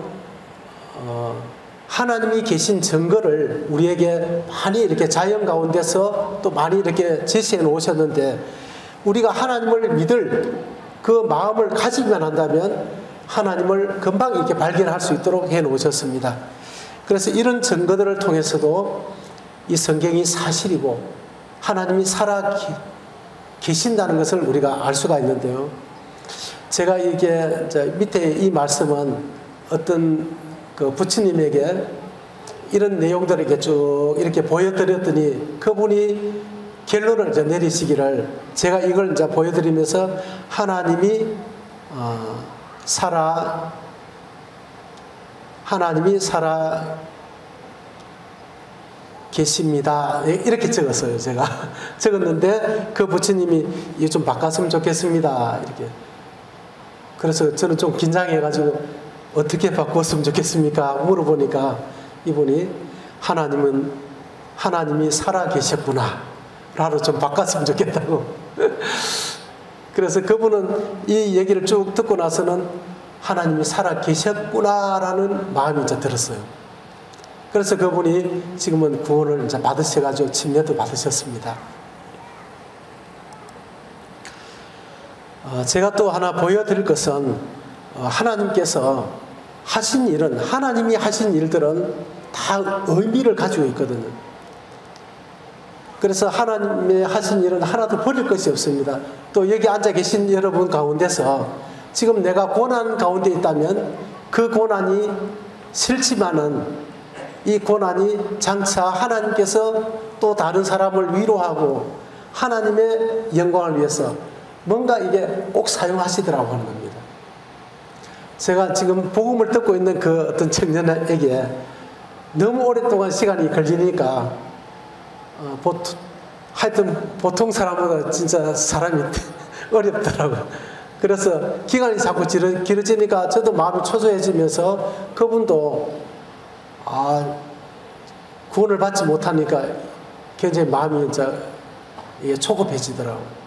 하나님이 계신 증거를 우리에게 많이 이렇게 자연 가운데서 또 많이 이렇게 제시해 놓으셨는데, 우리가 하나님을 믿을 그 마음을 가지기만 한다면 하나님을 금방 이렇게 발견할 수 있도록 해 놓으셨습니다. 그래서 이런 증거들을 통해서도 이 성경이 사실이고 하나님이 살아 계신다는 것을 우리가 알 수가 있는데요. 제가 이게 밑에 이 말씀은 어떤 그 부처님에게 이런 내용들을 이렇게 쭉 이렇게 보여드렸더니 그분이 결론을 이제 내리시기를, 제가 이걸 이제 보여드리면서 하나님이 살아 계십니다. 이렇게 적었어요. 제가 적었는데 그 부처님이 이거 좀 바꿨으면 좋겠습니다. 이렇게. 그래서 저는 좀 긴장해가지고 어떻게 바꿨으면 좋겠습니까? 물어보니까 이분이 하나님이 살아 계셨구나 라로 좀 바꿨으면 좋겠다고. 그래서 그분은 이 얘기를 쭉 듣고 나서는 하나님이 살아 계셨구나 라는 마음이 이제 들었어요. 그래서 그분이 지금은 구원을 이제 받으셔가지고 침례도 받으셨습니다. 제가 또 하나 보여드릴 것은 하나님께서 하신 일은, 하나님이 하신 일들은 다 의미를 가지고 있거든요. 그래서 하나님의 하신 일은 하나도 버릴 것이 없습니다. 또 여기 앉아 계신 여러분 가운데서 지금 내가 고난 가운데 있다면 그 고난이 싫지만은 이 고난이 장차 하나님께서 또 다른 사람을 위로하고 하나님의 영광을 위해서 뭔가 이게 꼭 사용하시더라고 하는 겁니다. 제가 지금 복음을 듣고 있는 그 어떤 청년에게 너무 오랫동안 시간이 걸리니까 하여튼 보통 사람보다 진짜 사람이 어렵더라고요. 그래서 기간이 자꾸 길어지니까 저도 마음이 초조해지면서 그분도 구원을 받지 못하니까 굉장히 마음이 이게 초급해지더라고요.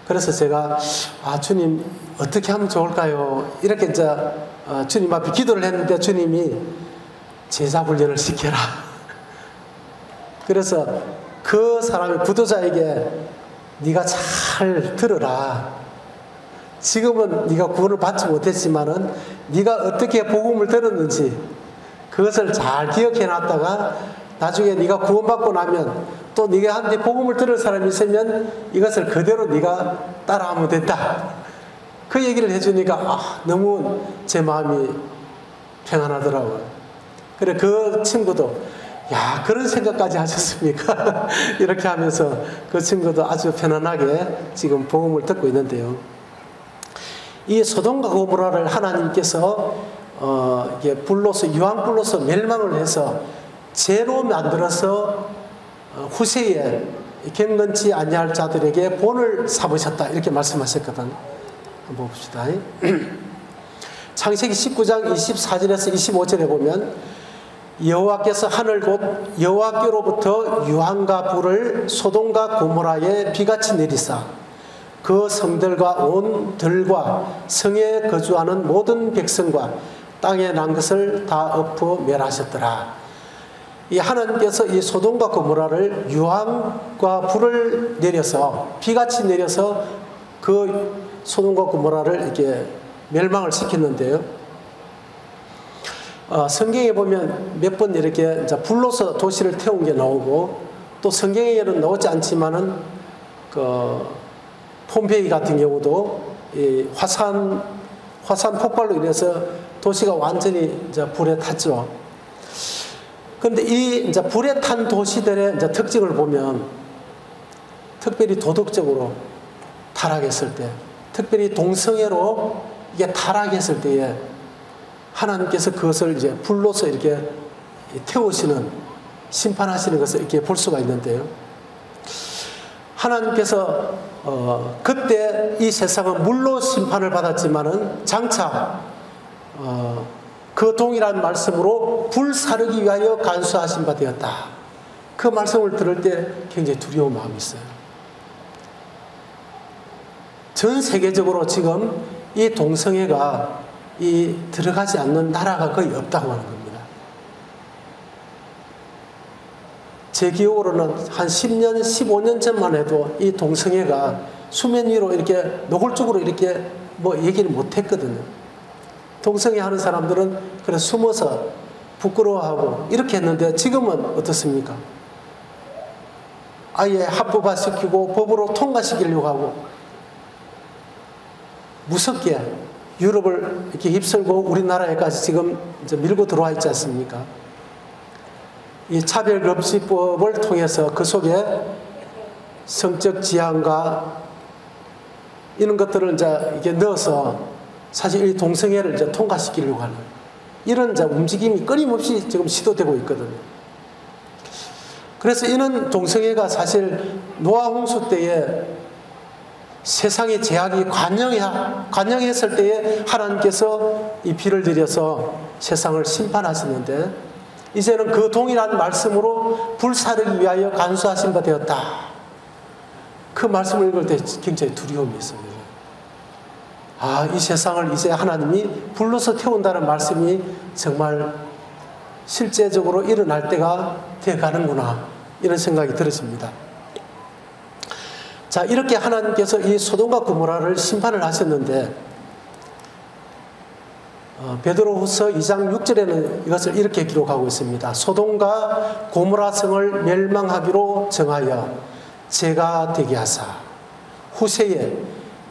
그래서 제가 주님 어떻게 하면 좋을까요? 이렇게 이제 주님 앞에 기도를 했는데 주님이 제자 훈련을 시켜라. 그래서 그 사람의 구도자에게 네가 잘 들어라. 지금은 네가 구원을 받지 못했지만은 네가 어떻게 복음을 들었는지 그것을 잘 기억해 놨다가 나중에 네가 구원받고 나면 또 네가 한테 복음을 들을 사람이 있으면 이것을 그대로 네가 따라하면 된다. 그 얘기를 해주니까 너무 제 마음이 평안하더라고요. 그래 그 친구도 야 그런 생각까지 하셨습니까? 이렇게 하면서 그 친구도 아주 편안하게 지금 복음을 듣고 있는데요. 이 소돔과 고모라를 하나님께서 이게 불로서 유황불로서 멸망을 해서 죄로 만들어서 후세에 경건치 아니할 자들에게 본을 삼으셨다 이렇게 말씀하셨거든. 한번 봅시다. 창세기 19장 24절에서 25절에 보면 여호와께서 하늘 곧 여호와께로부터 유황과 불을 소돔과 고모라에 비같이 내리사 그 성들과 온 들과 성에 거주하는 모든 백성과 땅에 난 것을 다 엎어 멸하셨더라. 이 하나님께서 이 소돔과 고모라를 유황과 불을 내려서 비같이 내려서 그 소돔과 고모라를 이렇게 멸망을 시켰는데요. 성경에 보면 몇 번 이렇게 이제 불로서 도시를 태운 게 나오고 또 성경에는 나오지 않지만은 그 폼페이 같은 경우도 이 화산 폭발로 인해서 도시가 완전히 이제 불에 탔죠. 그런데 이 이제 불에 탄 도시들의 이제 특징을 보면 특별히 도덕적으로 타락했을 때, 특별히 동성애로 이게 타락했을 때에 하나님께서 그것을 이제 불로서 이렇게 태우시는, 심판하시는 것을 이렇게 볼 수가 있는데요. 하나님께서 그때 이 세상은 물로 심판을 받았지만은 장차 그 동일한 말씀으로 불사르기 위하여 간수하신 바 되었다. 그 말씀을 들을 때 굉장히 두려운 마음이 있어요. 전 세계적으로 지금 이 동성애가 들어가지 않는 나라가 거의 없다고 하는 겁니다. 제 기억으로는 한 10년, 15년 전만 해도 이 동성애가 수면 위로 이렇게 노골적으로 이렇게 뭐 얘기를 못 했거든요. 동성애 하는 사람들은 그래 숨어서 부끄러워하고 이렇게 했는데 지금은 어떻습니까? 아예 합법화시키고 법으로 통과시키려고 하고 무섭게 유럽을 이렇게 휩쓸고 우리나라에까지 지금 이제 밀고 들어와 있지 않습니까? 이 차별금지법을 통해서 그 속에 성적 지향과 이런 것들을 이제 이게 넣어서 사실 이 동성애를 이제 통과시키려고 하는 이런 이제 움직임이 끊임없이 지금 시도되고 있거든요. 그래서 이런 동성애가 사실 노아 홍수 때에 세상의 제약이 관영했을 때에 하나님께서 이 피를 들여서 세상을 심판하셨는데 이제는 그 동일한 말씀으로 불사르기 위하여 간수하신 바 되었다. 그 말씀을 읽을 때 굉장히 두려움이 있어요. 이 세상을 이제 하나님이 불로서 태운다는 말씀이 정말 실제적으로 일어날 때가 되어가는구나 이런 생각이 들어집니다. 자, 이렇게 하나님께서 이 소돔과 고모라를 심판을 하셨는데 베드로후서 2장 6절에는 이것을 이렇게 기록하고 있습니다. 소돔과 고모라 성을 멸망하기로 정하여 죄가 되게 하사 후세에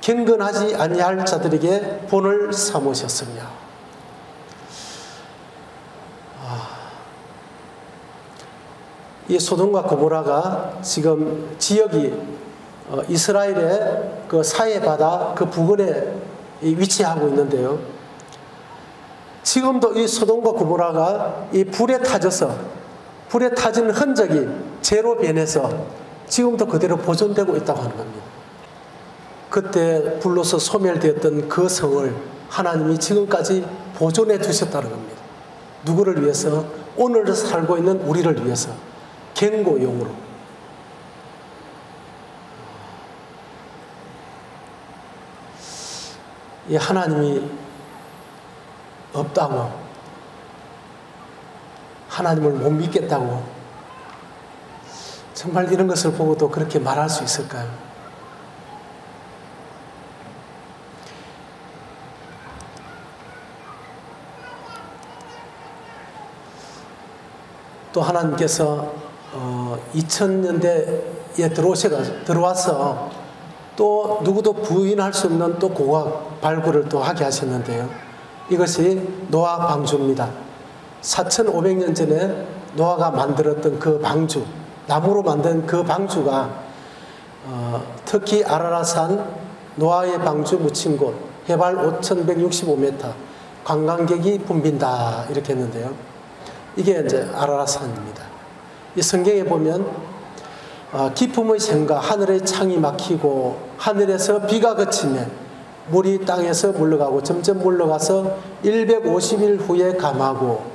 경건하지 아니할 자들에게 본을 삼으셨으며. 이 소돔과 고모라가 지금 지역이 이스라엘의 그 사해바다 그 부근에 위치하고 있는데요. 지금도 이 소돔과 고모라가 이 불에 타진 흔적이 재로 변해서 지금도 그대로 보존되고 있다고 하는 겁니다. 그때 불로서 소멸되었던 그 성을 하나님이 지금까지 보존해 두셨다는 겁니다. 누구를 위해서? 오늘 살고 있는 우리를 위해서 경고용으로. 이 하나님이 없다고, 하나님을 못 믿겠다고 정말 이런 것을 보고도 그렇게 말할 수 있을까요? 또 하나님께서 2000년대에 들어와서 또 누구도 부인할 수 없는 또 고고학 발굴을 또 하게 하셨는데요. 이것이 노아 방주입니다. 4500년 전에 노아가 만들었던 그 방주, 나무로 만든 그 방주가 특히 아라라산 노아의 방주 묻힌 곳, 해발 5,165m, 관광객이 붐빈다 이렇게 했는데요. 이게 이제 아라라산입니다. 이 성경에 보면 기품의 샘과 하늘의 창이 막히고 하늘에서 비가 그치면 물이 땅에서 물러가고 점점 물러가서 150일 후에 감하고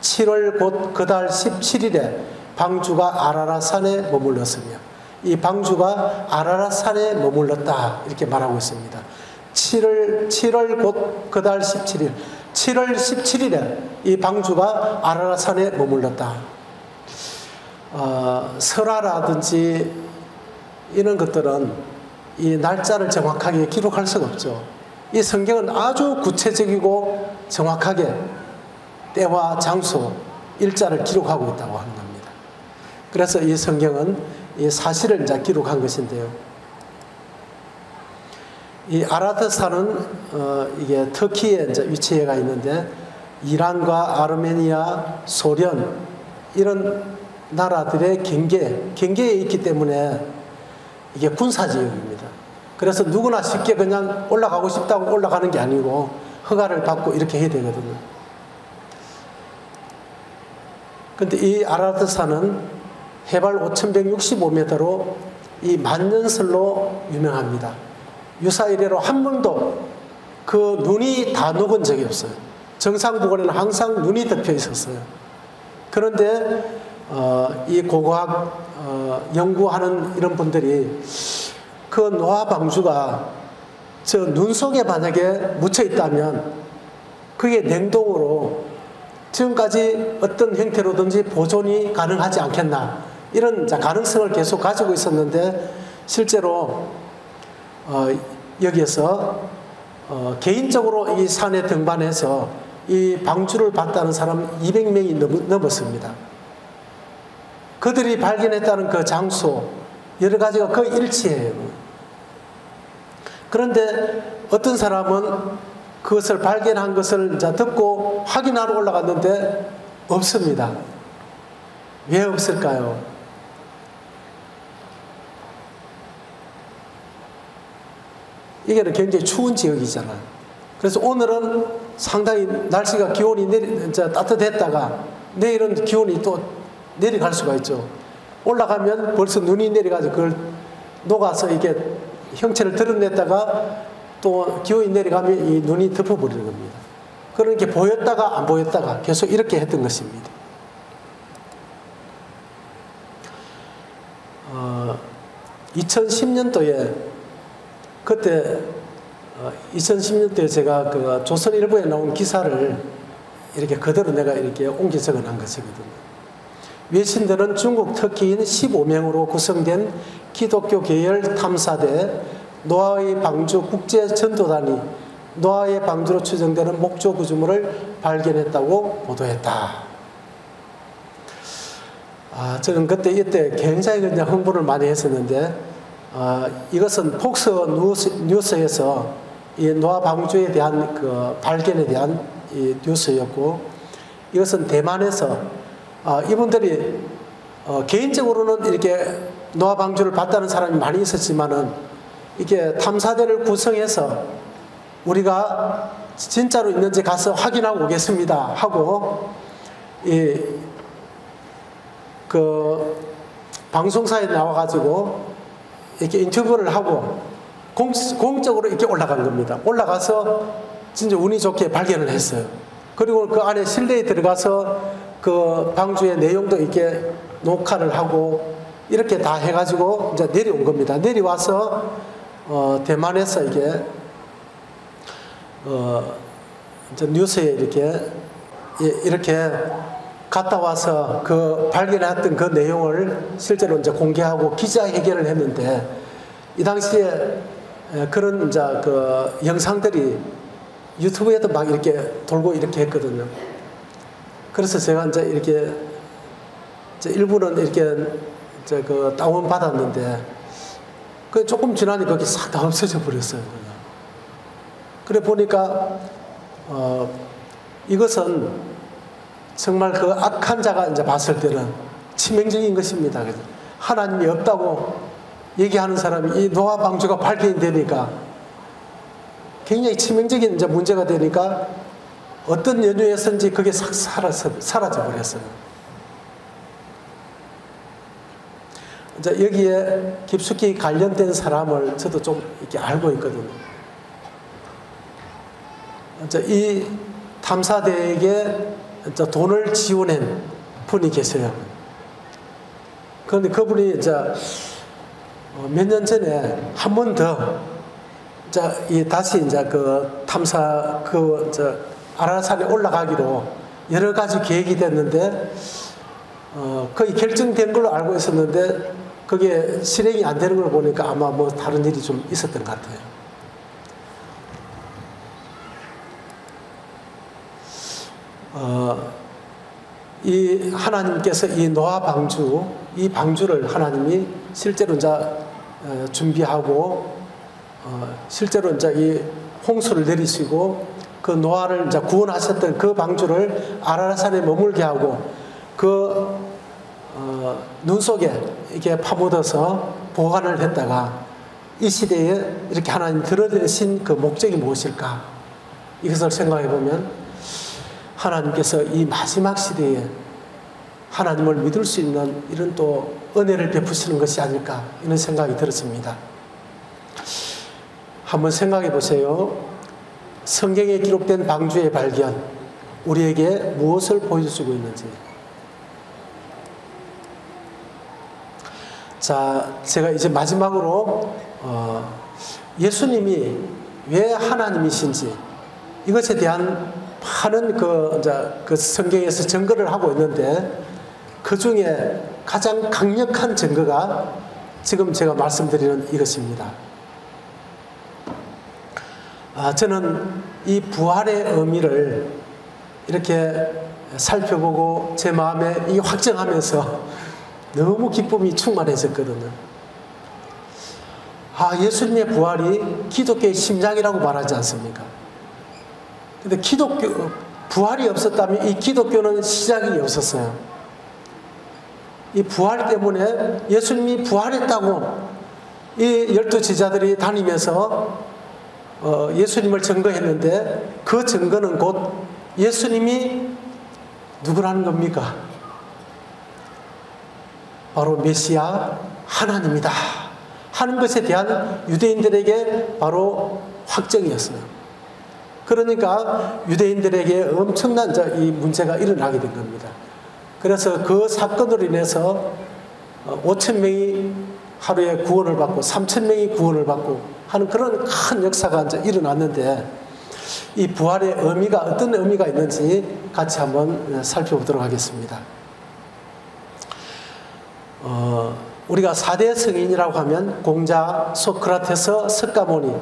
7월 곧 그달 17일에 방주가 아라라산에 머물렀으며, 이 방주가 아라라산에 머물렀다 이렇게 말하고 있습니다. 7월 곧 그달 17일, 7월 17일에 이 방주가 아라라산에 머물렀다. 설화라든지 이런 것들은 이 날짜를 정확하게 기록할 수가 없죠. 이 성경은 아주 구체적이고 정확하게 때와 장소, 일자를 기록하고 있다고 하는 겁니다. 그래서 이 성경은 이 사실을 이제 기록한 것인데요. 이 아라드산은 이게 터키에 이제 위치해가 있는데, 이란과 아르메니아, 소련 이런 나라들의 경계에 있기 때문에 이게 군사지역입니다. 그래서 누구나 쉽게 그냥 올라가고 싶다고 올라가는 게 아니고 허가를 받고 이렇게 해야 되거든요. 근데 이 아라드산은 해발 5,165m로 이 만년설로 유명합니다. 유사 이래로 한 번도 그 눈이 다 녹은 적이 없어요. 정상 부근에는 항상 눈이 덮여 있었어요. 그런데 이 고고학 연구하는 이런 분들이 그 노아 방주가 저 눈 속에 만약에 묻혀 있다면 그게 냉동으로 지금까지 어떤 형태로든지 보존이 가능하지 않겠나, 이런 가능성을 계속 가지고 있었는데, 실제로 여기에서 개인적으로 이 산에 등반해서 이 방주를 봤다는 사람 200명이 넘었습니다. 그들이 발견했다는 그 장소, 여러 가지가 거의 일치해요. 그런데 어떤 사람은 그것을 발견한 것을 이제 듣고 확인하러 올라갔는데 없습니다. 왜 없을까요? 이게 굉장히 추운 지역이잖아요. 그래서 오늘은 상당히 날씨가 기온이 이제 따뜻했다가 내일은 기온이 또 내려갈 수가 있죠. 올라가면 벌써 눈이 내려가지고 그걸 녹아서 이게 형체를 드러냈다가 또 기온이 내려가면 이 눈이 덮어버리는 겁니다. 그러니까 보였다가 안 보였다가 계속 이렇게 했던 것입니다. 2010년도에 그때 2010년도에 제가 그 조선일보에 나온 기사를 이렇게 그대로 내가 이렇게 옮겨 적어놓은 것이거든요. 외신들은 중국 터키인 15명으로 구성된 기독교 계열 탐사대 노아의 방주 국제전도단이 노아의 방주로 추정되는 목조 구조물을 발견했다고 보도했다. 저는 이때 굉장히 그냥 흥분을 많이 했었는데, 이것은 폭스 뉴스에서 이 노아 방주에 대한 그 발견에 대한 이 뉴스였고, 이것은 대만에서 이분들이 개인적으로는 이렇게 노아 방주를 봤다는 사람이 많이 있었지만은, 이게 탐사대를 구성해서 우리가 진짜로 있는지 가서 확인하고 오겠습니다 하고 그 방송사에 나와가지고 이렇게 인터뷰를 하고 공적으로 이렇게 올라간 겁니다. 올라가서 진짜 운이 좋게 발견을 했어요. 그리고 그 안에 실내에 들어가서 그 방주의 내용도 이렇게 녹화를 하고 이렇게 다 해가지고 이제 내려온 겁니다. 내려와서 대만에서 이게 이제 뉴스에 이렇게 갔다 와서 그 발견했던 그 내용을 실제로 이제 공개하고 기자회견을 했는데, 이 당시에 그런 이제 그 영상들이 유튜브에도 막 이렇게 돌고 이렇게 했거든요. 그래서 제가 이제 이렇게 일부는 이렇게 그 다운 받았는데, 그 조금 지나니까 거기 싹 다 없어져 버렸어요. 그냥. 그래 보니까 이것은 정말 그 악한 자가 이제 봤을 때는 치명적인 것입니다. 하나님이 없다고 얘기하는 사람이 이 노아 방주가 발견되니까 굉장히 치명적인 이제 문제가 되니까 어떤 연유에서인지 그게 싹 사라져 버렸어요. 이제 여기에 깊숙이 관련된 사람을 저도 좀 이렇게 알고 있거든요. 이제 이 탐사대에게 이제 돈을 지원한 분이 계세요. 그런데 그분이 이제 몇 년 전에 한 번 더 다시 이제 그 탐사 아라산에 올라가기로 여러 가지 계획이 됐는데 거의 결정된 걸로 알고 있었는데 그게 실행이 안 되는 걸 보니까 아마 뭐 다른 일이 좀 있었던 것 같아요. 이 하나님께서 이 노아 방주, 이 방주를 하나님이 실제로 이제 준비하고 실제로 이제 이 홍수를 내리시고 그 노아를 이제 구원하셨던 그 방주를 아라라산에 머물게 하고 그 눈 속에 이렇게 파묻어서 보관을 했다가 이 시대에 이렇게 하나님 드러내신 그 목적이 무엇일까? 이것을 생각해 보면 하나님께서 이 마지막 시대에 하나님을 믿을 수 있는 이런 또 은혜를 베푸시는 것이 아닐까 이런 생각이 들었습니다. 한번 생각해 보세요. 성경에 기록된 방주의 발견, 우리에게 무엇을 보여주고 있는지. 자, 제가 이제 마지막으로 예수님이 왜 하나님이신지 이것에 대한 많은 그 성경에서 증거를 하고 있는데 그 중에 가장 강력한 증거가 지금 제가 말씀드리는 이것입니다. 저는 이 부활의 의미를 이렇게 살펴보고 제 마음에 이 확정하면서 너무 기쁨이 충만해졌거든요. 예수님의 부활이 기독교의 심장이라고 말하지 않습니까? 근데 부활이 없었다면 이 기독교는 시작이 없었어요. 이 부활 때문에 예수님이 부활했다고 이 12 제자들이 다니면서 예수님을 증거했는데 그 증거는 곧 예수님이 누구라는 겁니까? 바로 메시아 하나님이다 하는 것에 대한 유대인들에게 바로 확정이었어요. 그러니까 유대인들에게 엄청난 이 문제가 일어나게 된 겁니다. 그래서 그 사건으로 인해서 5,000명이 하루에 구원을 받고 3,000명이 구원을 받고 하는 그런 큰 역사가 이제 일어났는데 이 부활의 의미가 어떤 의미가 있는지 같이 한번 살펴보도록 하겠습니다. 우리가 4대 성인이라고 하면 공자, 소크라테스, 석가모니,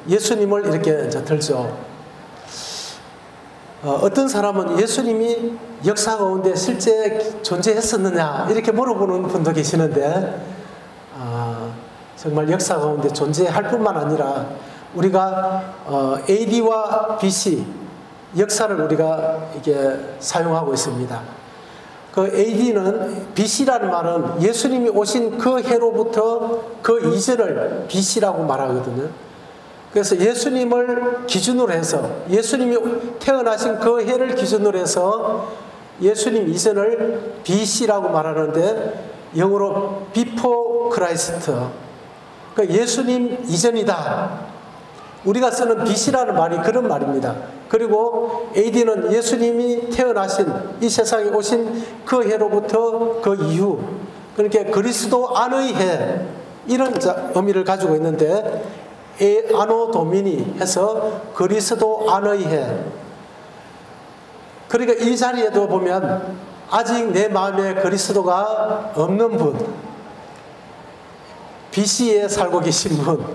예수님을 이렇게 이제 들죠. 어떤 사람은 예수님이 역사 가운데 실제 존재했었느냐 이렇게 물어보는 분도 계시는데 정말 역사 가운데 존재할 뿐만 아니라 우리가 AD와 BC 역사를 우리가 이게 사용하고 있습니다. 그 AD는 BC라는 말은 예수님이 오신 그 해로부터 그 이전을 BC라고 말하거든요. 그래서 예수님을 기준으로 해서 예수님이 태어나신 그 해를 기준으로 해서 예수님 이전을 BC라고 말하는데 영어로 Before Christ, 그러니까 예수님 이전이다. 우리가 쓰는 BC라는 말이 그런 말입니다. 그리고 AD는 예수님이 태어나신 이 세상에 오신 그 해로부터 그 이후, 그러니까 그리스도 안의 해 이런 의미를 가지고 있는데 아노 도미니 해서 그리스도 안의 해. 그러니까 이 자리에도 보면 아직 내 마음에 그리스도가 없는 분, BC에 살고 계신 분,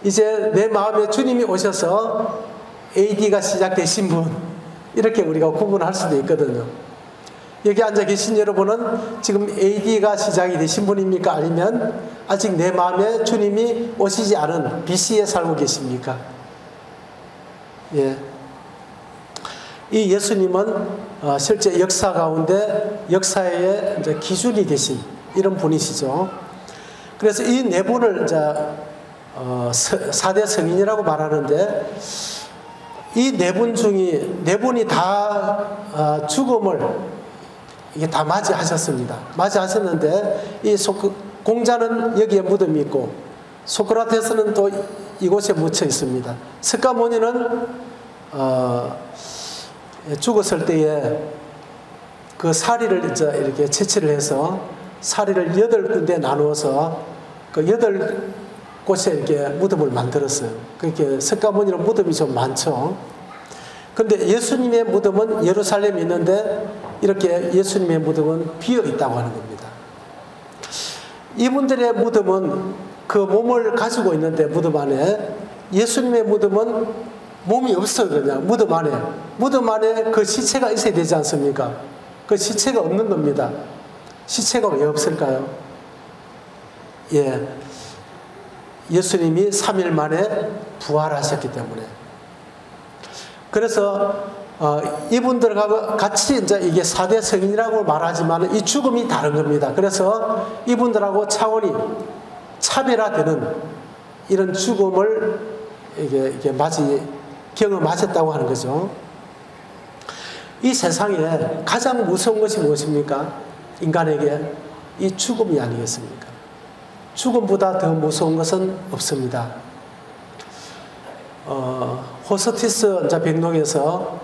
이제 내 마음에 주님이 오셔서 AD가 시작되신 분, 이렇게 우리가 구분할 수도 있거든요. 여기 앉아 계신 여러분은 지금 AD가 시작이 되신 분입니까? 아니면 아직 내 마음에 주님이 오시지 않은 BC에 살고 계십니까? 예. 이 예수님은 실제 역사 가운데 역사의 이제 기준이 되신 이런 분이시죠. 그래서 이 네 분을 이제 4대 성인이라고 말하는데 이 네 분 중에 네 분이 다 죽음을 이게 다 맞이하셨습니다. 맞이하셨는데 이 공자는 여기에 무덤이 있고 소크라테스는 또 이곳에 묻혀 있습니다. 스가모니는 죽었을 때에 그 사리를 이제 이렇게 채취를 해서 사리를 8군데 나누어서 그 8곳에 이렇게 무덤을 만들었어요. 그렇게 스가모니는 무덤이 좀 많죠. 그런데 예수님의 무덤은 예루살렘에 있는데 이렇게 예수님의 무덤은 비어 있다고 하는 겁니다. 이분들의 무덤은 그 몸을 가지고 있는데 무덤 안에, 예수님의 무덤은 몸이 없어요. 그냥 무덤 안에. 무덤 안에 그 시체가 있어야 되지 않습니까? 그 시체가 없는 겁니다. 시체가 왜 없을까요? 예수님이 3일 만에 부활하셨기 때문에. 그래서 이분들과 같이 이제 이게 4대 성인이라고 말하지만 이 죽음이 다른 겁니다. 그래서 이분들하고 차원이 차별화되는 이런 죽음을 이게 경험하셨다고 하는 거죠. 이 세상에 가장 무서운 것이 무엇입니까? 인간에게 이 죽음이 아니겠습니까? 죽음보다 더 무서운 것은 없습니다. 호스티스 백록에서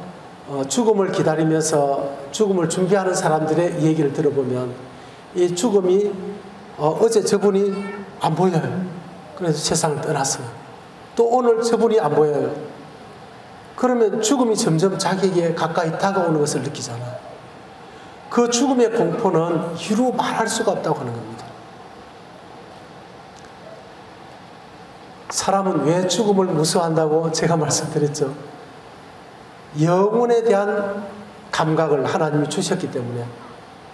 죽음을 기다리면서 죽음을 준비하는 사람들의 얘기를 들어보면 이 죽음이 어제 저분이 안 보여요. 그래서 세상을 떠났어요. 또 오늘 저분이 안 보여요. 그러면 죽음이 점점 자기에게 가까이 다가오는 것을 느끼잖아요. 그 죽음의 공포는 이루 말할 수가 없다고 하는 겁니다. 사람은 왜 죽음을 무서워한다고 제가 말씀드렸죠. 영혼에 대한 감각을 하나님이 주셨기 때문에,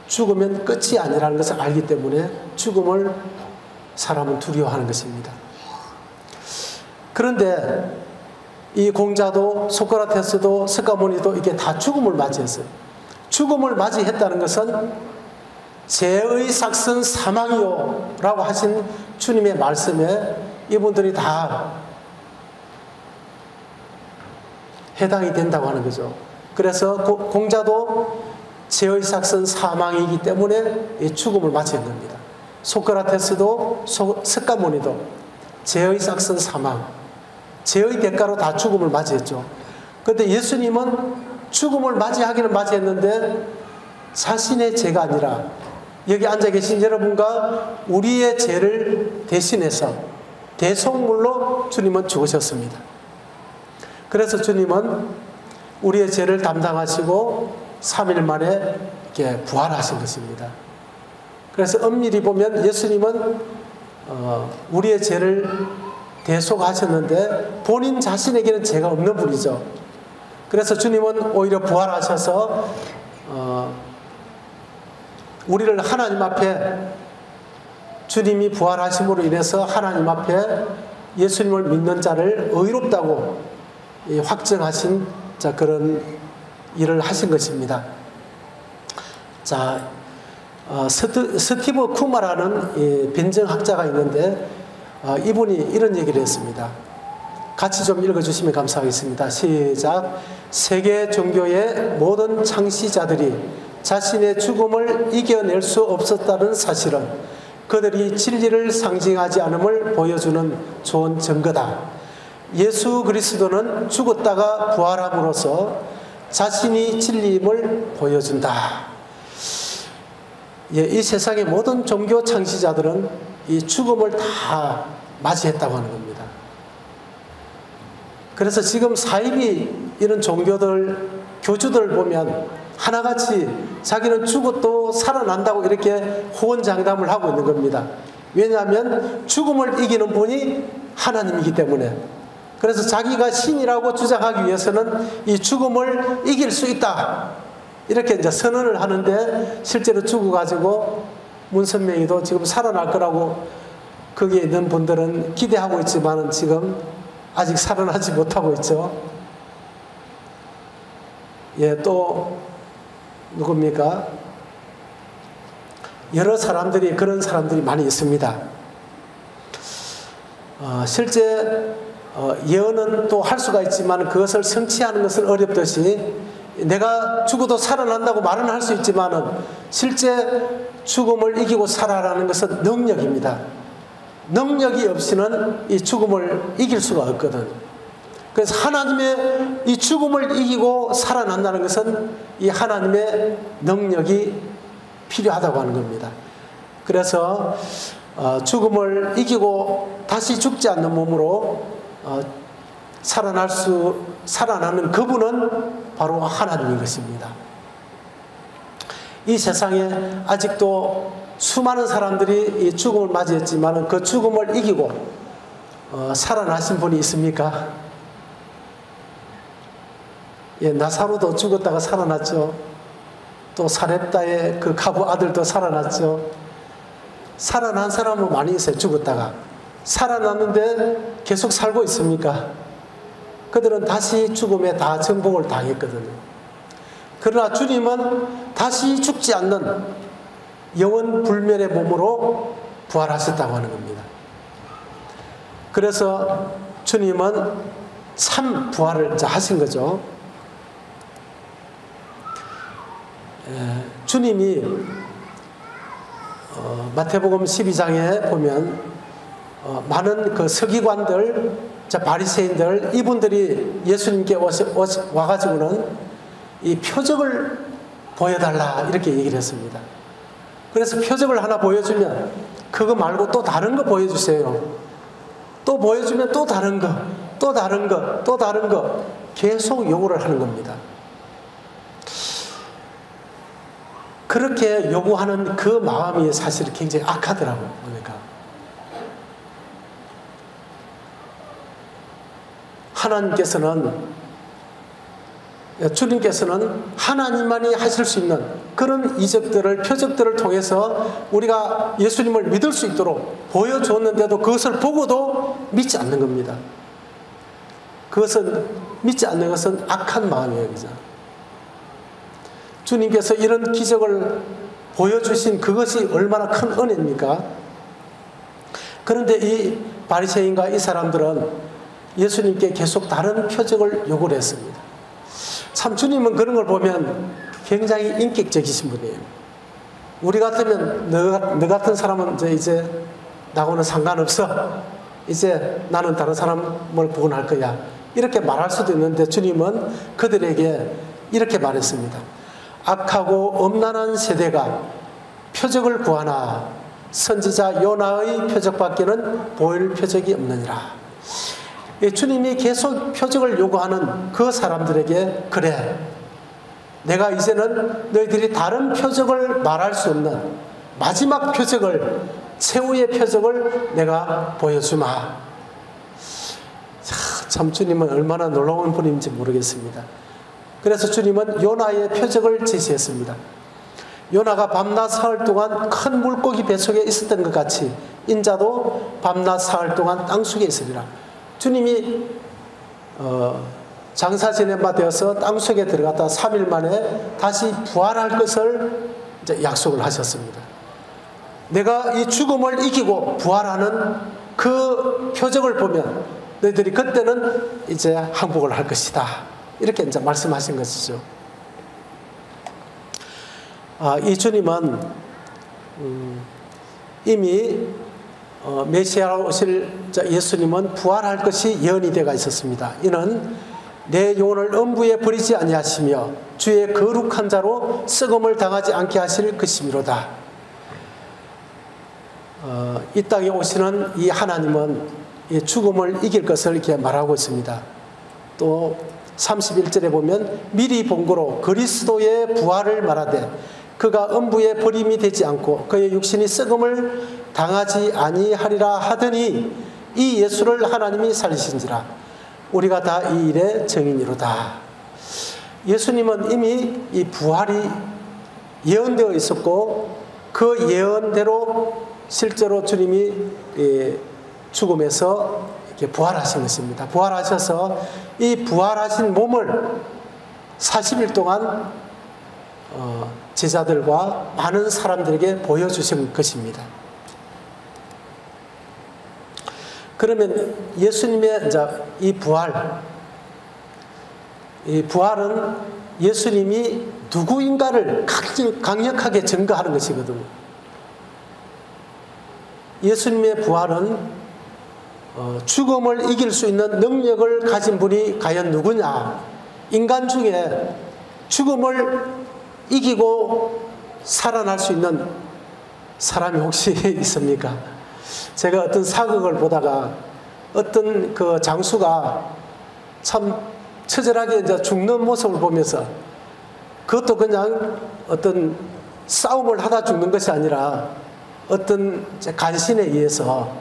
죽으면 끝이 아니라는 것을 알기 때문에 죽음을 사람은 두려워하는 것입니다. 그런데 이 공자도 소크라테스도 스가모니도 이게 다 죽음을 맞이했어요. 죽음을 맞이했다는 것은 죄의 삭슨 사망이요 라고 하신 주님의 말씀에 이분들이 다 해당이 된다고 하는 거죠. 그래서 공자도 죄의 삭슨 사망이기 때문에 이 죽음을 맞이한 겁니다. 소크라테스도 스가모니도 죄의 삭슨 사망, 죄의 대가로 다 죽음을 맞이했죠. 그런데 예수님은 죽음을 맞이하기는 맞이했는데 자신의 죄가 아니라 여기 앉아 계신 여러분과 우리의 죄를 대신해서 대속물로 주님은 죽으셨습니다. 그래서 주님은 우리의 죄를 담당하시고 3일 만에 이렇게 부활하신 것입니다. 그래서 엄밀히 보면 예수님은 우리의 죄를 대속하셨는데 본인 자신에게는 죄가 없는 분이죠. 그래서 주님은 오히려 부활하셔서 우리를 하나님 앞에, 주님이 부활하심으로 인해서 하나님 앞에 예수님을 믿는 자를 의롭다고 확정하신 그런 일을 하신 것입니다. 자, 스티브 쿠마라는 변증학자가 있는데 이분이 이런 얘기를 했습니다. 같이 좀 읽어주시면 감사하겠습니다. 시작. 세계 종교의 모든 창시자들이 자신의 죽음을 이겨낼 수 없었다는 사실은 그들이 진리를 상징하지 않음을 보여주는 좋은 증거다. 예수 그리스도는 죽었다가 부활함으로써 자신이 진리임을 보여준다. 이 세상의 모든 종교 창시자들은 이 죽음을 다 맞이했다고 하는 겁니다. 그래서 지금 사이비 이런 종교들, 교주들 보면 하나같이 자기는 죽어도 살아난다고 이렇게 호언장담을 하고 있는 겁니다. 왜냐하면 죽음을 이기는 분이 하나님이기 때문에. 그래서 자기가 신이라고 주장하기 위해서는 이 죽음을 이길 수 있다, 이렇게 이제 선언을 하는데 실제로 죽어가지고 문선명이도 지금 살아날 거라고 거기에 있는 분들은 기대하고 있지만은 지금 아직 살아나지 못하고 있죠. 또 누굽니까? 여러 사람들이, 그런 사람들이 많이 있습니다. 실제 예언은 또 할 수가 있지만 그것을 성취하는 것은 어렵듯이 내가 죽어도 살아난다고 말은 할 수 있지만은 실제 죽음을 이기고 살아라는 것은 능력입니다. 능력이 없이는 이 죽음을 이길 수가 없거든. 그래서 하나님의 이 죽음을 이기고 살아난다는 것은 이 하나님의 능력이 필요하다고 하는 겁니다. 그래서 죽음을 이기고 다시 죽지 않는 몸으로 살아나는 그분은 바로 하나님인 것입니다. 이 세상에 아직도 수많은 사람들이 이 죽음을 맞이했지만 그 죽음을 이기고 살아나신 분이 있습니까? 예, 나사로도 죽었다가 살아났죠. 또 사렙다의 그 가부 아들도 살아났죠. 살아난 사람은 많이 있어요. 죽었다가 살아났는데 계속 살고 있습니까? 그들은 다시 죽음에 다 정복을 당했거든요. 그러나 주님은 다시 죽지 않는 영원 불멸의 몸으로 부활하셨다고 하는 겁니다. 그래서 주님은 참 부활을 하신 거죠. 주님이 마태복음 12장에 보면 많은 그 서기관들, 바리새인들 이분들이 예수님께 와가지고는 이 표적을 보여달라 이렇게 얘기를 했습니다. 그래서 표적을 하나 보여주면 그거 말고 또 다른 거 보여주세요. 또 보여주면 또 다른 거, 또 다른 거, 또 다른 거 계속 요구를 하는 겁니다. 그렇게 요구하는 그 마음이 사실 굉장히 악하더라고요. 그러니까 주님께서는 하나님만이 하실 수 있는 그런 이적들을, 표적들을 통해서 우리가 예수님을 믿을 수 있도록 보여주었는데도 그것을 보고도 믿지 않는 겁니다. 그것은 믿지 않는 것은 악한 마음이에요. 그죠? 주님께서 이런 기적을 보여주신 그것이 얼마나 큰 은혜입니까? 그런데 이 바리새인과 이 사람들은 예수님께 계속 다른 표적을 요구를 했습니다. 참 주님은 그런 걸 보면 굉장히 인격적이신 분이에요. 우리 같으면 너 같은 사람은 이제 나하고는 상관없어. 이제 나는 다른 사람을 구원할 거야. 이렇게 말할 수도 있는데 주님은 그들에게 이렇게 말했습니다. 악하고 엄난한 세대가 표적을 구하나 선지자 요나의 표적밖에는 보일 표적이 없느니라. 주님이 계속 표적을 요구하는 그 사람들에게 그래, 내가 이제는 너희들이 다른 표적을 말할 수 없는 마지막 표적을, 최후의 표적을 내가 보여주마. 참 주님은 얼마나 놀라운 분인지 모르겠습니다. 그래서 주님은 요나의 표적을 제시했습니다. 요나가 밤낮 사흘 동안 큰 물고기 뱃속에 있었던 것 같이 인자도 밤낮 사흘 동안 땅속에 있으리라. 주님이 장사 지낸 바 되어서 땅속에 들어갔다 3일 만에 다시 부활할 것을 이제 약속을 하셨습니다. 내가 이 죽음을 이기고 부활하는 그 표적을 보면 너희들이 그때는 이제 항복을 할 것이다. 이렇게 이제 말씀하신 것이죠. 이 주님은 이미 메시아로 오실 예수님은 부활할 것이 예언이 되어 있었습니다. 이는 내 영혼을 음부에 버리지 아니하시며 주의 거룩한 자로 썩음을 당하지 않게 하실 것이미로다. 이 땅에 오시는 이 하나님은 이 죽음을 이길 것을 이렇게 말하고 있습니다. 또 31절에 보면 미리 본고로 그리스도의 부활을 말하되 그가 음부에 버림이 되지 않고 그의 육신이 썩음을 당하지 아니하리라 하더니 이 예수를 하나님이 살리신지라. 우리가 다 이 일의 증인이로다. 예수님은 이미 이 부활이 예언되어 있었고 그 예언대로 실제로 주님이 죽음에서 이렇게 부활하신 것입니다. 부활하셔서 이 부활하신 몸을 40일 동안 제자들과 많은 사람들에게 보여주신 것입니다. 그러면 예수님의 이제 이 부활은 예수님이 누구인가를 강력하게 증거하는 것이거든요. 예수님의 부활은 죽음을 이길 수 있는 능력을 가진 분이 과연 누구냐? 인간 중에 죽음을 이기고 살아날 수 있는 사람이 혹시 있습니까? 제가 어떤 사극을 보다가 어떤 그 장수가 참 처절하게 이제 죽는 모습을 보면서, 그것도 그냥 어떤 싸움을 하다 죽는 것이 아니라 어떤 간신에 의해서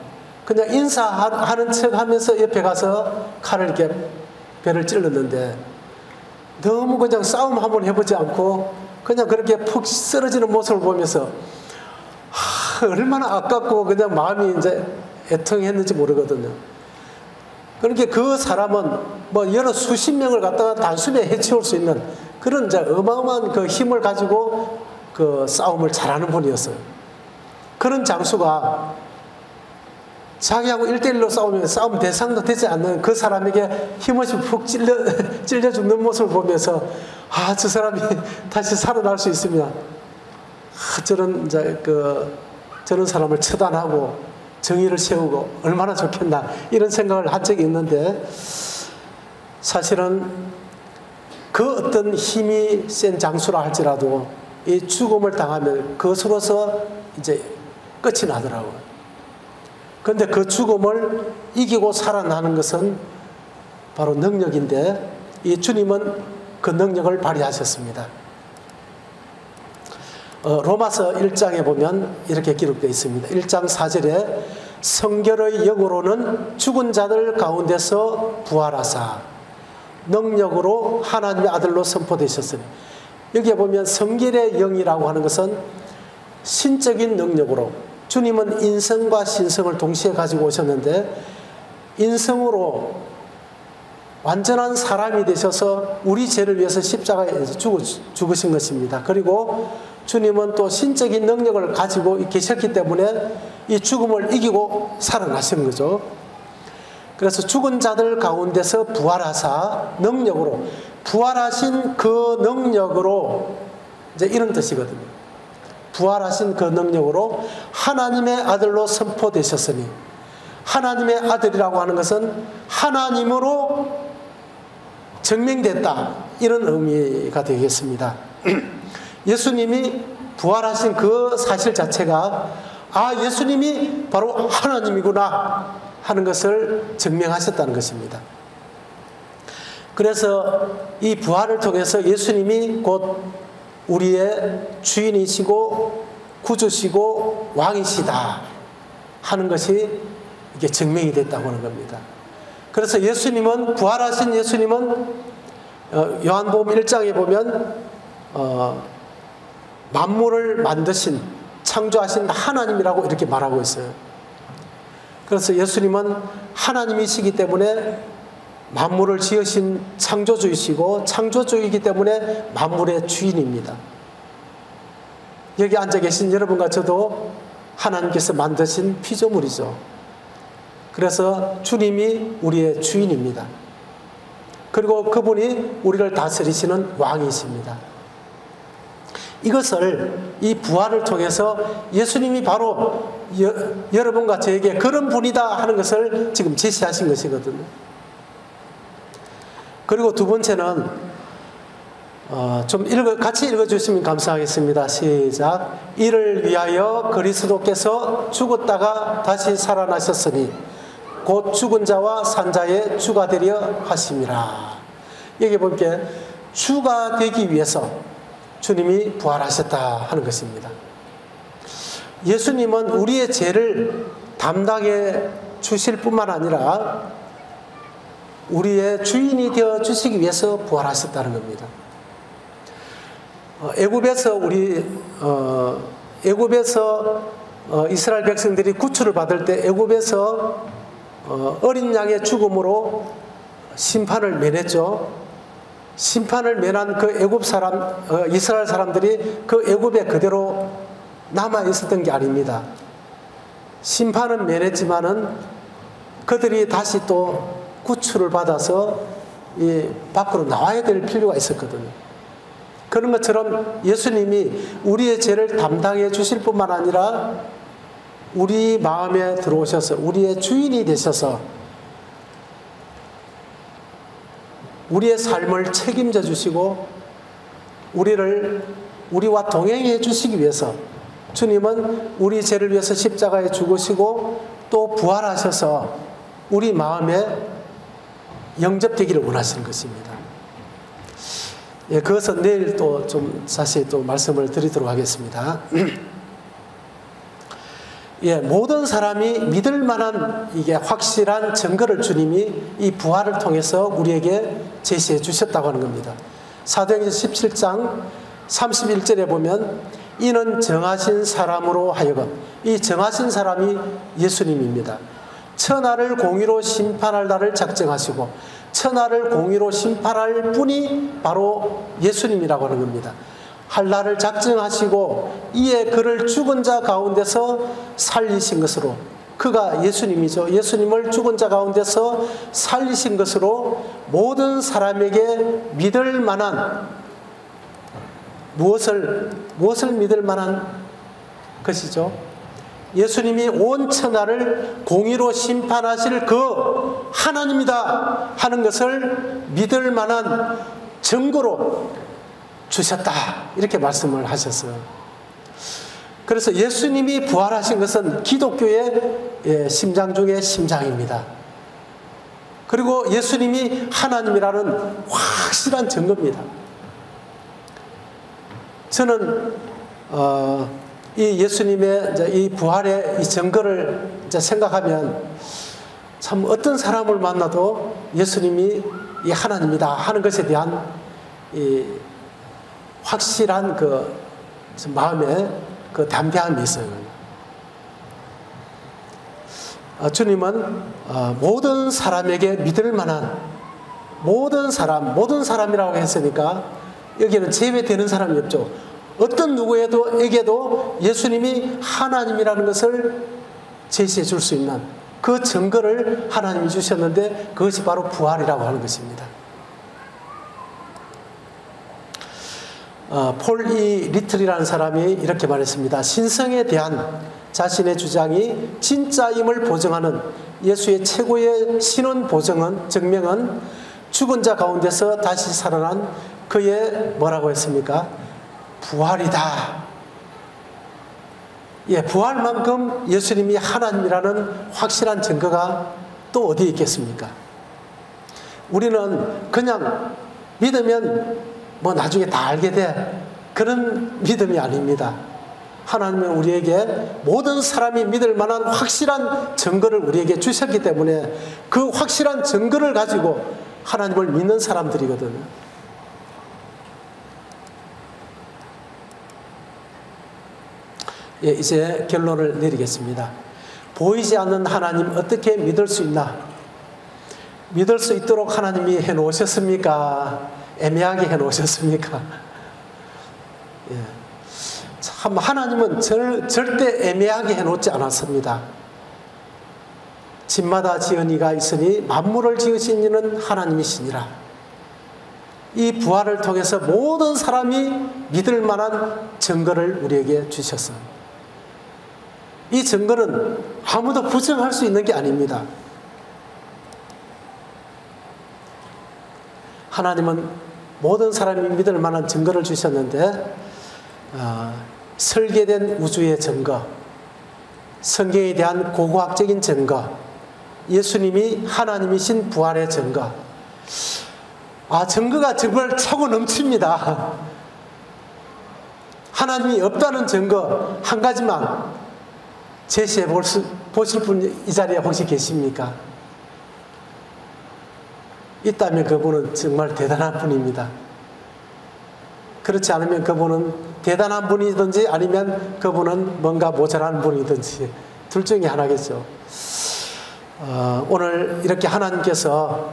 그냥 인사하는 척 하면서 옆에 가서 칼을 이렇게 배를 찔렀는데, 너무 그냥 싸움 한번 해보지 않고 그냥 그렇게 푹 쓰러지는 모습을 보면서 얼마나 아깝고 그냥 마음이 이제 애통했는지 모르거든요. 그렇게 그 사람은 뭐 여러 수십 명을 갖다가 단숨에 해치울 수 있는 그런 이제 어마어마한 그 힘을 가지고 그 싸움을 잘하는 분이었어요. 그런 장수가 자기하고 1대1로 싸우면 싸움 대상도 되지 않는 그 사람에게 힘없이 푹 찔려 죽는 모습을 보면서, 아, 저 사람이 다시 살아날 수 있으면, 저런 사람을 처단하고 정의를 세우고 얼마나 좋겠나, 이런 생각을 한 적이 있는데, 사실은 그 어떤 힘이 센 장수라 할지라도 이 죽음을 당하면 그것으로서 이제 끝이 나더라고요. 그런데 그 죽음을 이기고 살아나는 것은 바로 능력인데, 이 주님은 그 능력을 발휘하셨습니다. 로마서 1장에 보면 이렇게 기록되어 있습니다. 1장 4절에 성결의 영으로는 죽은 자들 가운데서 부활하사 능력으로 하나님의 아들로 선포되셨으니, 여기에 보면 성결의 영이라고 하는 것은 신적인 능력으로, 주님은 인성과 신성을 동시에 가지고 오셨는데 인성으로 완전한 사람이 되셔서 우리 죄를 위해서 십자가에서 죽으신 것입니다. 그리고 주님은 또 신적인 능력을 가지고 계셨기 때문에 이 죽음을 이기고 살아나신 거죠. 그래서 죽은 자들 가운데서 부활하사 능력으로, 부활하신 그 능력으로, 이제 이런 뜻이거든요. 부활하신 그 능력으로 하나님의 아들로 선포되셨으니, 하나님의 아들이라고 하는 것은 하나님으로 증명됐다, 이런 의미가 되겠습니다. 예수님이 부활하신 그 사실 자체가, 아, 예수님이 바로 하나님이구나 하는 것을 증명하셨다는 것입니다. 그래서 이 부활을 통해서 예수님이 곧 우리의 주인이시고 구주시고 왕이시다 하는 것이 이게 증명이 됐다고 하는 겁니다. 그래서 예수님은, 부활하신 예수님은 요한복음 1장에 보면 만물을 만드신, 창조하신 하나님이라고 이렇게 말하고 있어요. 그래서 예수님은 하나님이시기 때문에 만물을 지으신 창조주이시고, 창조주이기 때문에 만물의 주인입니다. 여기 앉아 계신 여러분과 저도 하나님께서 만드신 피조물이죠. 그래서 주님이 우리의 주인입니다. 그리고 그분이 우리를 다스리시는 왕이십니다. 이것을, 이 부활을 통해서 예수님이 바로 여러분과 저에게 그런 분이다 하는 것을 지금 제시하신 것이거든요. 그리고 두 번째는 좀 같이 읽어주시면 감사하겠습니다. 시작. 이를 위하여 그리스도께서 죽었다가 다시 살아나셨으니 곧 죽은 자와 산 자의 주가 되려 하심이라. 여기 보니까 주가 되기 위해서 주님이 부활하셨다 하는 것입니다. 예수님은 우리의 죄를 담당해 주실 뿐만 아니라 우리의 주인이 되어 주시기 위해서 부활하셨다는 겁니다. 애굽에서 이스라엘 백성들이 구출을 받을 때 애굽에서 어린 양의 죽음으로 심판을 면했죠. 심판을 면한 그 애굽 사람, 이스라엘 사람들이 그 애굽에 그대로 남아 있었던 게 아닙니다. 심판은 면했지만은 그들이 다시 또 구출을 받아서 이 밖으로 나와야 될 필요가 있었거든요. 그런 것처럼 예수님이 우리의 죄를 담당해 주실 뿐만 아니라 우리 마음에 들어오셔서 우리의 주인이 되셔서 우리의 삶을 책임져 주시고 우리와 동행해 주시기 위해서 주님은 우리 죄를 위해서 십자가에 죽으시고 또 부활하셔서 우리 마음에 영접되기를 원하시는 것입니다. 예, 그것은 내일 또 좀 자세히 또 말씀을 드리도록 하겠습니다. 예, 모든 사람이 믿을 만한 이게 확실한 증거를 주님이 이 부활을 통해서 우리에게 제시해 주셨다고 하는 겁니다. 사도행전 17장 31절에 보면 이는 정하신 사람으로 하여금, 이 정하신 사람이 예수님입니다. 천하를 공의로 심판할 날을 작정하시고 천하를 공의로 심판할 분이 바로 예수님이라고 하는 겁니다. 할 날을 작정하시고 이에 그를 죽은 자 가운데서 살리신 것으로, 그가 예수님이죠. 예수님을 죽은 자 가운데서 살리신 것으로 모든 사람에게 믿을 만한, 무엇을 믿을 만한 것이죠? 예수님이 온 천하를 공의로 심판하실 그 하나님이다 하는 것을 믿을 만한 증거로 주셨다, 이렇게 말씀을 하셨어요. 그래서 예수님이 부활하신 것은 기독교의 심장 중의 심장입니다. 그리고 예수님이 하나님이라는 확실한 증거입니다. 저는 이 예수님의 이제 이 부활의 이 증거를 이제 생각하면 참 어떤 사람을 만나도 예수님이 이 하나님이다 하는 것에 대한 이 확실한 그 마음에 그 담대함이 있어요. 주님은 모든 사람에게 믿을 만한, 모든 사람이라고 했으니까 여기는 제외되는 사람이 없죠. 어떤 누구에게도 예수님이 하나님이라는 것을 제시해 줄 수 있는 그 증거를 하나님이 주셨는데 그것이 바로 부활이라고 하는 것입니다. 폴 이 리틀이라는 사람이 이렇게 말했습니다. 신성에 대한 자신의 주장이 진짜임을 보증하는 예수의 최고의 신원 증명은 죽은 자 가운데서 다시 살아난 그의 뭐라고 했습니까? 부활이다. 예, 부활만큼 예수님이 하나님이라는 확실한 증거가 또 어디에 있겠습니까? 우리는 그냥 믿으면 뭐 나중에 다 알게 돼, 그런 믿음이 아닙니다. 하나님은 우리에게 모든 사람이 믿을 만한 확실한 증거를 우리에게 주셨기 때문에 그 확실한 증거를 가지고 하나님을 믿는 사람들이거든요. 예, 이제 결론을 내리겠습니다. 보이지 않는 하나님 어떻게 믿을 수 있나? 믿을 수 있도록 하나님이 해놓으셨습니까? 애매하게 해놓으셨습니까? 예. 참 하나님은 절대 애매하게 해놓지 않았습니다. 집마다 지은 이가 있으니 만물을 지으신 이는 하나님이시니라. 이 부활을 통해서 모든 사람이 믿을 만한 증거를 우리에게 주셨어요. 이 증거는 아무도 부정할 수 있는 게 아닙니다. 하나님은 모든 사람이 믿을 만한 증거를 주셨는데 설계된 우주의 증거, 성경에 대한 고고학적인 증거, 예수님이 하나님이신 부활의 증거, 증거가 정말 차고 넘칩니다. 하나님이 없다는 증거 한 가지만 제시해 보실 분 이 자리에 혹시 계십니까? 있다면 그분은 정말 대단한 분입니다. 그렇지 않으면 그분은 대단한 분이든지 아니면 그분은 뭔가 모자란 분이든지 둘 중에 하나겠죠. 오늘 이렇게 하나님께서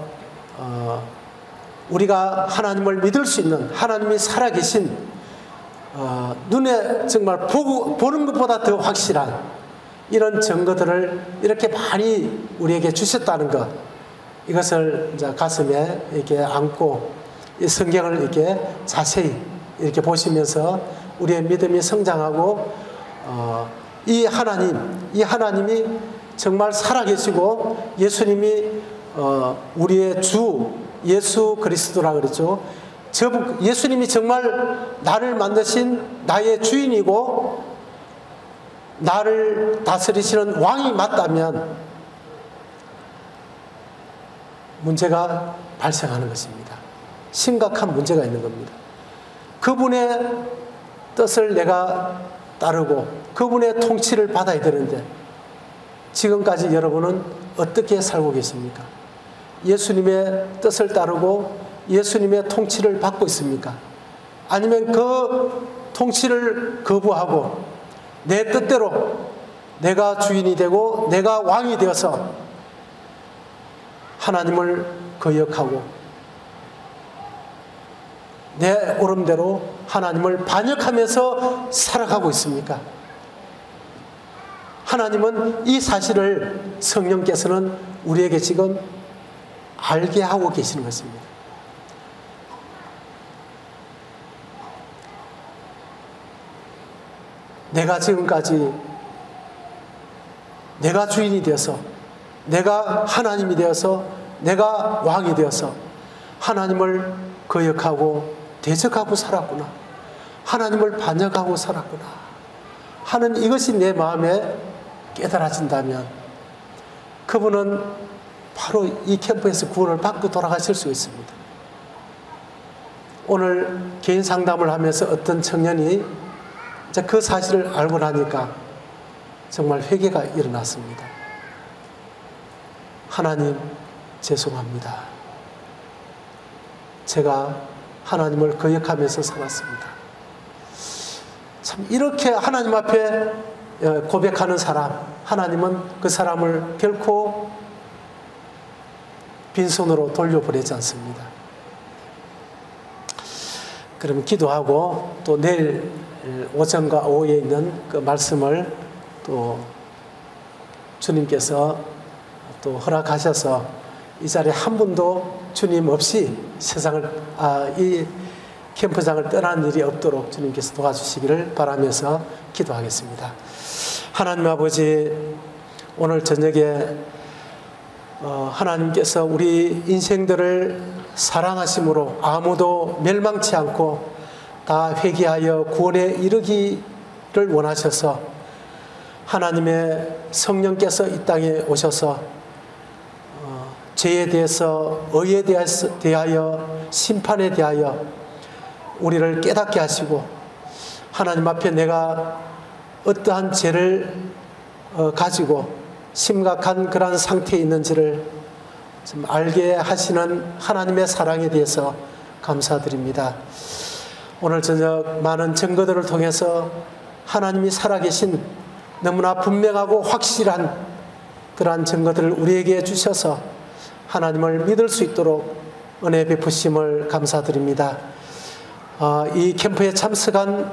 우리가 하나님을 믿을 수 있는, 하나님이 살아계신 눈에 정말 보는 것보다 더 확실한 이런 증거들을 이렇게 많이 우리에게 주셨다는 것, 이것을 이제 가슴에 이렇게 안고 이 성경을 이렇게 자세히 이렇게 보시면서 우리의 믿음이 성장하고 이 하나님이 정말 살아계시고 예수님이 우리의 주 예수 그리스도라 그랬죠. 예수님이 정말 나를 만드신 나의 주인이고 나를 다스리시는 왕이 맞다면 문제가 발생하는 것입니다. 심각한 문제가 있는 겁니다. 그분의 뜻을 내가 따르고 그분의 통치를 받아야 되는데 지금까지 여러분은 어떻게 살고 계십니까? 예수님의 뜻을 따르고 예수님의 통치를 받고 있습니까? 아니면 그 통치를 거부하고 내 뜻대로 내가 주인이 되고 내가 왕이 되어서 하나님을 거역하고 내 오름대로 하나님을 반역하면서 살아가고 있습니까? 하나님은 이 사실을 성령께서는 우리에게 지금 알게 하고 계시는 것입니다. 내가 지금까지 내가 주인이 되어서 내가 하나님이 되어서 내가 왕이 되어서 하나님을 거역하고 대적하고 살았구나. 하나님을 반역하고 살았구나 하는 이것이 내 마음에 깨달아진다면 그분은 바로 이 캠프에서 구원을 받고 돌아가실 수 있습니다. 오늘 개인 상담을 하면서 어떤 청년이 이제 그 사실을 알고 나니까 정말 회개가 일어났습니다. 하나님, 죄송합니다. 제가 하나님을 거역하면서 살았습니다. 참 이렇게 하나님 앞에 고백하는 사람, 하나님은 그 사람을 결코 빈손으로 돌려보내지 않습니다. 그러면 기도하고 또 내일 오전과 오후에 있는 그 말씀을 또 주님께서 또 허락하셔서 이 자리에 한 분도 주님 없이 이 캠프장을 떠나는 일이 없도록 주님께서 도와주시기를 바라면서 기도하겠습니다. 하나님 아버지, 오늘 저녁에 하나님께서 우리 인생들을 사랑하심으로 아무도 멸망치 않고 다 회개하여 구원에 이르기를 원하셔서 하나님의 성령께서 이 땅에 오셔서 죄에 대해서 의에 대하여 심판에 대하여 우리를 깨닫게 하시고 하나님 앞에 내가 어떠한 죄를 가지고 심각한 그러한 상태에 있는지를 좀 알게 하시는 하나님의 사랑에 대해서 감사드립니다. 오늘 저녁 많은 증거들을 통해서 하나님이 살아계신 너무나 분명하고 확실한 그러한 증거들을 우리에게 주셔서 하나님을 믿을 수 있도록 은혜 베푸심을 감사드립니다. 이 캠프에 참석한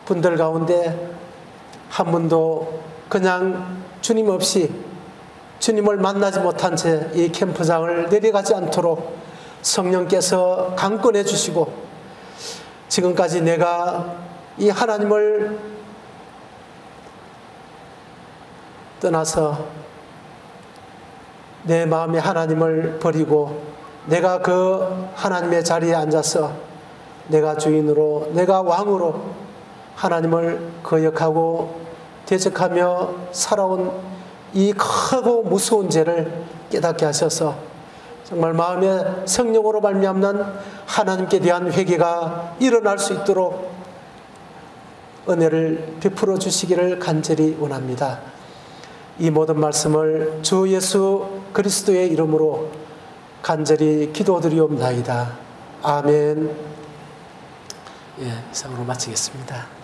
분들 가운데 한 분도 그냥 주님 없이 주님을 만나지 못한 채 이 캠프장을 내려가지 않도록 성령께서 강권해 주시고 지금까지 내가 이 하나님을 떠나서 내 마음의 하나님을 버리고 내가 그 하나님의 자리에 앉아서 내가 주인으로 내가 왕으로 하나님을 거역하고 대적하며 살아온 이 크고 무서운 죄를 깨닫게 하셔서 정말 마음의 성령으로 말미암는 하나님께 대한 회개가 일어날 수 있도록 은혜를 베풀어 주시기를 간절히 원합니다. 이 모든 말씀을 주 예수 그리스도의 이름으로 간절히 기도드리옵나이다. 아멘. 이상으로 마치겠습니다.